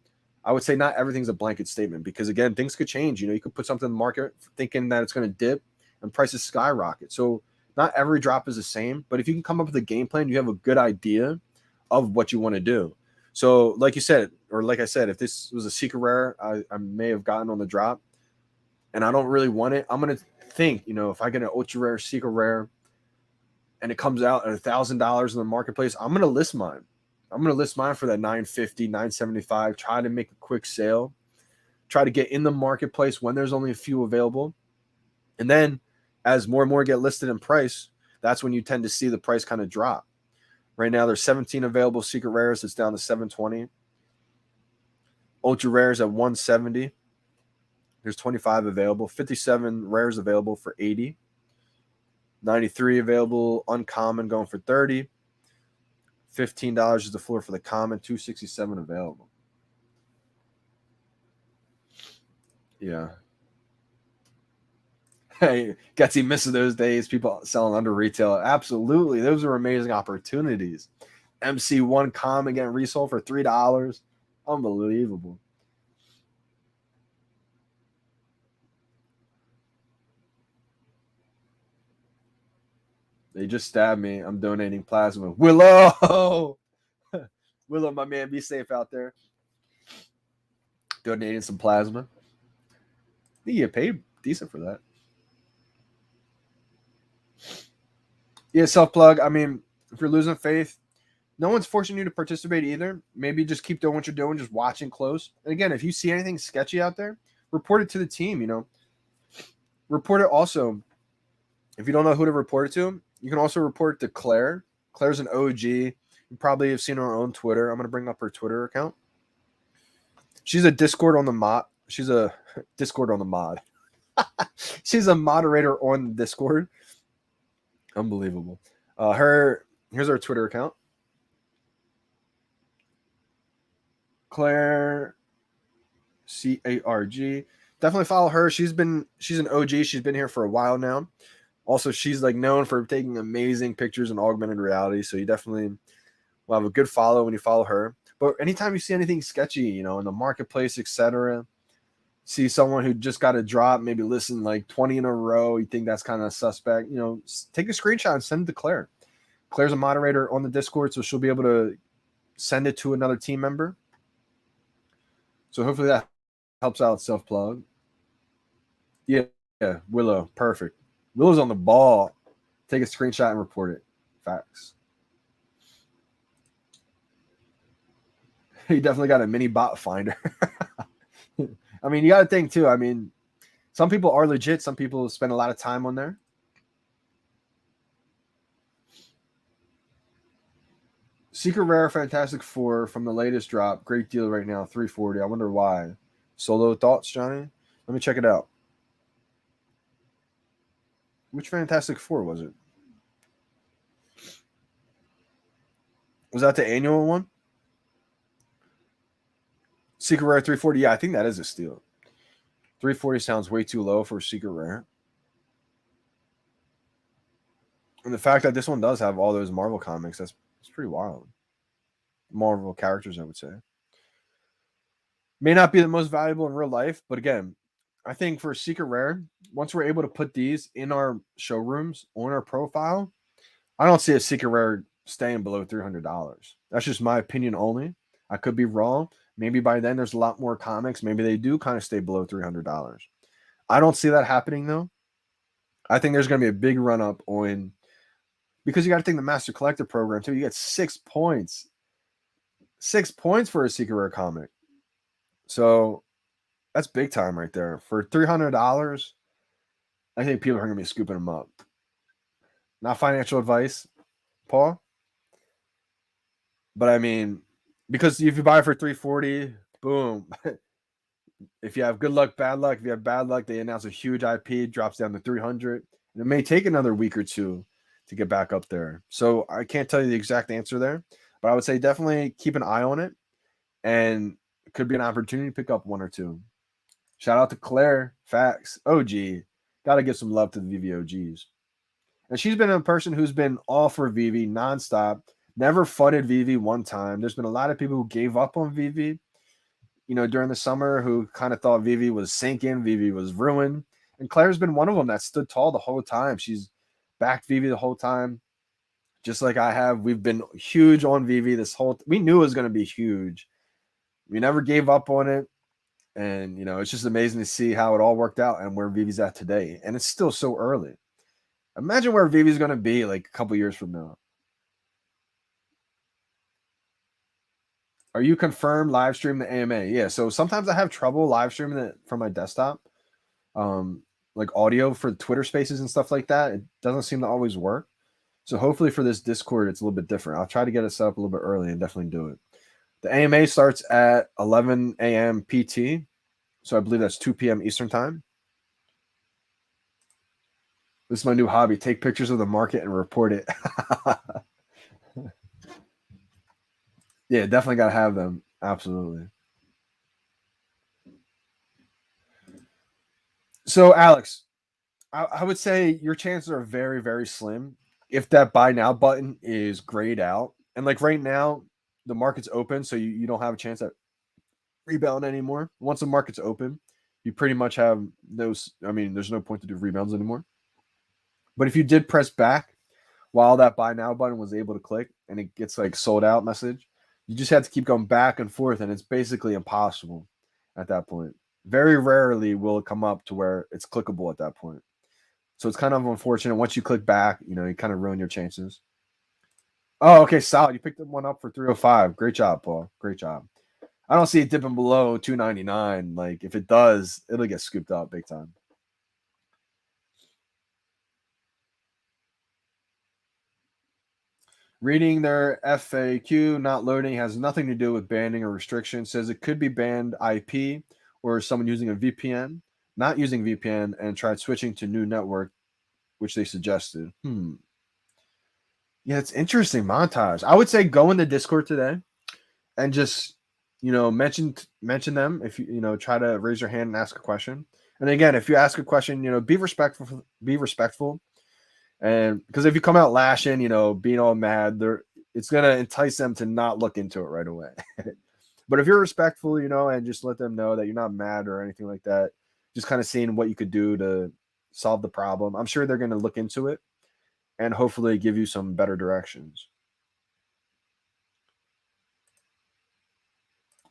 Speaker 1: I would say not everything's a blanket statement because again, things could change. You could put something in the market thinking that it's going to dip and prices skyrocket. So not every drop is the same, but if you can come up with a game plan, you have a good idea of what you want to do. So like you said, or like I said, if this was a secret rare, I may have gotten on the drop and I don't really want it. I'm going to think, if I get an ultra rare, secret rare, and it comes out at $1,000 in the marketplace, I'm going to list mine. I'm going to list mine for that 950, 975, try to make a quick sale, try to get in the marketplace when there's only a few available. And then as more and more get listed in price, that's when you tend to see the price kind of drop. Right now, there's 17 available secret rares. It's down to 720. Ultra rares at 170. There's 25 available. 57 rares available for 80. 93 available uncommon going for 30. $15 is the floor for the common. 267 available. Yeah. Hey, Getsy misses those days. People selling under retail. Absolutely. Those are amazing opportunities. MC1 common getting resold for $3. Unbelievable. They just stabbed me. I'm donating plasma. Willow! Willow, my man, be safe out there. Donating some plasma. I think you get paid decent for that. Yeah, self-plug. I mean, if you're losing faith, no one's forcing you to participate either. Maybe just keep doing what you're doing, just watching close. And again, if you see anything sketchy out there, report it to the team, you know. Report it also. If you don't know who to report it to, you can also report it to Claire. Claire's an OG. You probably have seen her on Twitter. I'm going to bring up her Twitter account. She's a Discord on the mod. She's a Discord on the mod. She's a moderator on Discord. Unbelievable. Here's her Twitter account. Claire CARG. Definitely follow her. She's an OG. She's been here for a while now. Also, she's like known for taking amazing pictures in augmented reality. So you definitely will have a good follow when you follow her. But anytime you see anything sketchy, you know, in the marketplace, etc., see someone who just got a drop, maybe listen like 20 in a row, you think that's kind of suspect, you know, take a screenshot and send it to Claire. Claire's a moderator on the Discord, so she'll be able to send it to another team member. So hopefully that helps out self-plug. Yeah, Willow, perfect. Willow's on the ball. Take a screenshot and report it. Facts. He definitely got a mini bot finder. I mean, you got to think too. I mean, some people are legit. Some people spend a lot of time on there. Secret Rare Fantastic Four from the latest drop. Great deal right now. 340. I wonder why. Solo thoughts, Johnny? Let me check it out. Which Fantastic Four was it? Was that the annual one? Secret Rare 340. Yeah, I think that is a steal. 340 sounds way too low for Secret Rare. And the fact that this one does have all those Marvel comics, that's pretty wild. Marvel characters, I would say. May not be the most valuable in real life, but again, I think for Secret Rare, once we're able to put these in our showrooms on our profile, I don't see a Secret Rare staying below $300. That's just my opinion only. I could be wrong. Maybe by then there's a lot more comics. Maybe they do kind of stay below $300. I don't see that happening though. I think there's going to be a big run up on, because you got to think the Master Collector program too. You get 6 points. 6 points for a Secret Rare comic. So that's big time right there. For $300, I think people are going to be scooping them up. Not financial advice, Paul. But I mean, because if you buy it for $340, boom. If you have good luck, bad luck. If you have bad luck, they announce a huge IP, drops down to $300. And it may take another week or two to get back up there. So I can't tell you the exact answer there, but I would say definitely keep an eye on it. And it could be an opportunity to pick up one or two. Shout out to Claire. Facts. OG. Got to give some love to the VeVe OGs. And she's been a person who's been all for VeVe nonstop. Never fudded VeVe one time. There's been a lot of people who gave up on VeVe, you know, during the summer, who kind of thought VeVe was sinking, VeVe was ruined. And Claire's been one of them that stood tall the whole time. She's backed VeVe the whole time, just like I have. We've been huge on VeVe this whole. We knew it was going to be huge. We never gave up on it. And, you know, it's just amazing to see how it all worked out and where VeVe's at today. And it's still so early. Imagine where VeVe's going to be like a couple years from now. Are you confirmed live stream the AMA? Yeah. So sometimes I have trouble live streaming it from my desktop. Like audio for Twitter spaces and stuff like that. It doesn't seem to always work. So hopefully for this Discord, it's a little bit different. I'll try to get it set up a little bit early and definitely do it. The AMA starts at 11 a.m. PT. So I believe that's 2 p.m. Eastern time. This is my new hobby. Take pictures of the market and report it. Yeah, definitely got to have them. Absolutely. So, Alex, I would say your chances are very, very slim if that buy now button is grayed out. And like right now, the market's open, so you don't have a chance at rebound anymore. Once the market's open, you pretty much have those. I mean, there's no point to do rebounds anymore. But if you did press back while that buy now button was able to click and it gets like sold out message, you just have to keep going back and forth, and it's basically impossible at that point. Very rarely will it come up to where it's clickable at that point. So it's kind of unfortunate. Once you click back, you kind of ruin your chances. Oh, okay, solid. You picked one up for 305. Great job, Paul. Great job. I don't see it dipping below 299. Like if it does, it'll get scooped up big time. Reading their FAQ, not loading has nothing to do with banning or restriction. Says it could be banned IP or someone using a VPN, not using VPN, and tried switching to new network, which they suggested. Yeah, it's interesting montage. I would say go in the Discord today and just mention them if you try to raise your hand and ask a question. And again, if you ask a question, be respectful. And because if you come out lashing, being all mad, it's gonna entice them to not look into it right away. But if you're respectful, and just let them know that you're not mad or anything like that, just kind of seeing what you could do to solve the problem, I'm sure they're gonna look into it and hopefully give you some better directions.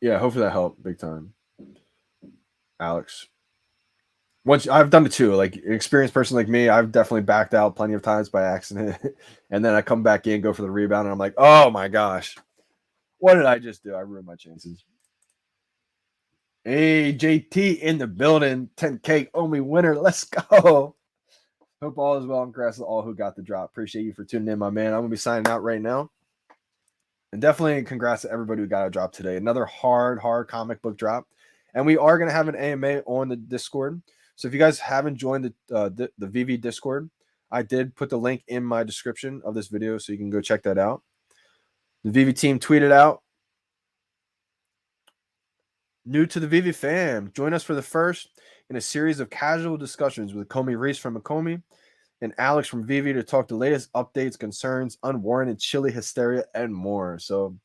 Speaker 1: Yeah, hopefully that helped big time, Alex. Once I've done it too, like an experienced person like me, I've definitely backed out plenty of times by accident, and then I come back in, go for the rebound, and I'm like, oh my gosh, what did I just do? I ruined my chances. Hey, JT in the building, 10K only winner. Let's go. Hope all is well and congrats to all who got the drop. Appreciate you for tuning in, my man. I'm gonna be signing out right now. And definitely congrats to everybody who got a drop today. Another hard comic book drop. And we are going to have an AMA on the Discord. So if you guys haven't joined the VeVe Discord, I did put the link in my description of this video, so you can go check that out. The VeVe team tweeted out, new to the VeVe fam, join us for the first in a series of casual discussions with Comey Reese from Comey and Alex from VeVe to talk the latest updates, concerns, unwarranted chili hysteria, and more. So,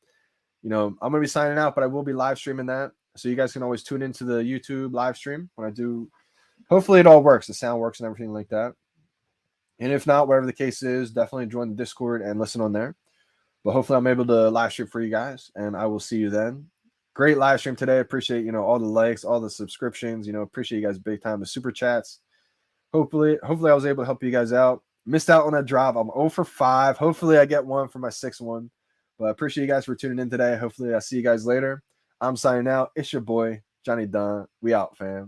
Speaker 1: I'm going to be signing out, but I will be live streaming that. So you guys can always tune into the YouTube live stream when I do. Hopefully it all works. The sound works and everything like that. And if not, whatever the case is, definitely join the Discord and listen on there. But hopefully I'm able to live stream for you guys, and I will see you then. Great live stream today. Appreciate, all the likes, all the subscriptions, appreciate you guys big time. The super chats. Hopefully I was able to help you guys out. Missed out on that drop. I'm 0 for 5. Hopefully I get one for my 6th one. But I appreciate you guys for tuning in today. Hopefully I'll see you guys later. I'm signing out. It's your boy, Johnny Dunn. We out, fam.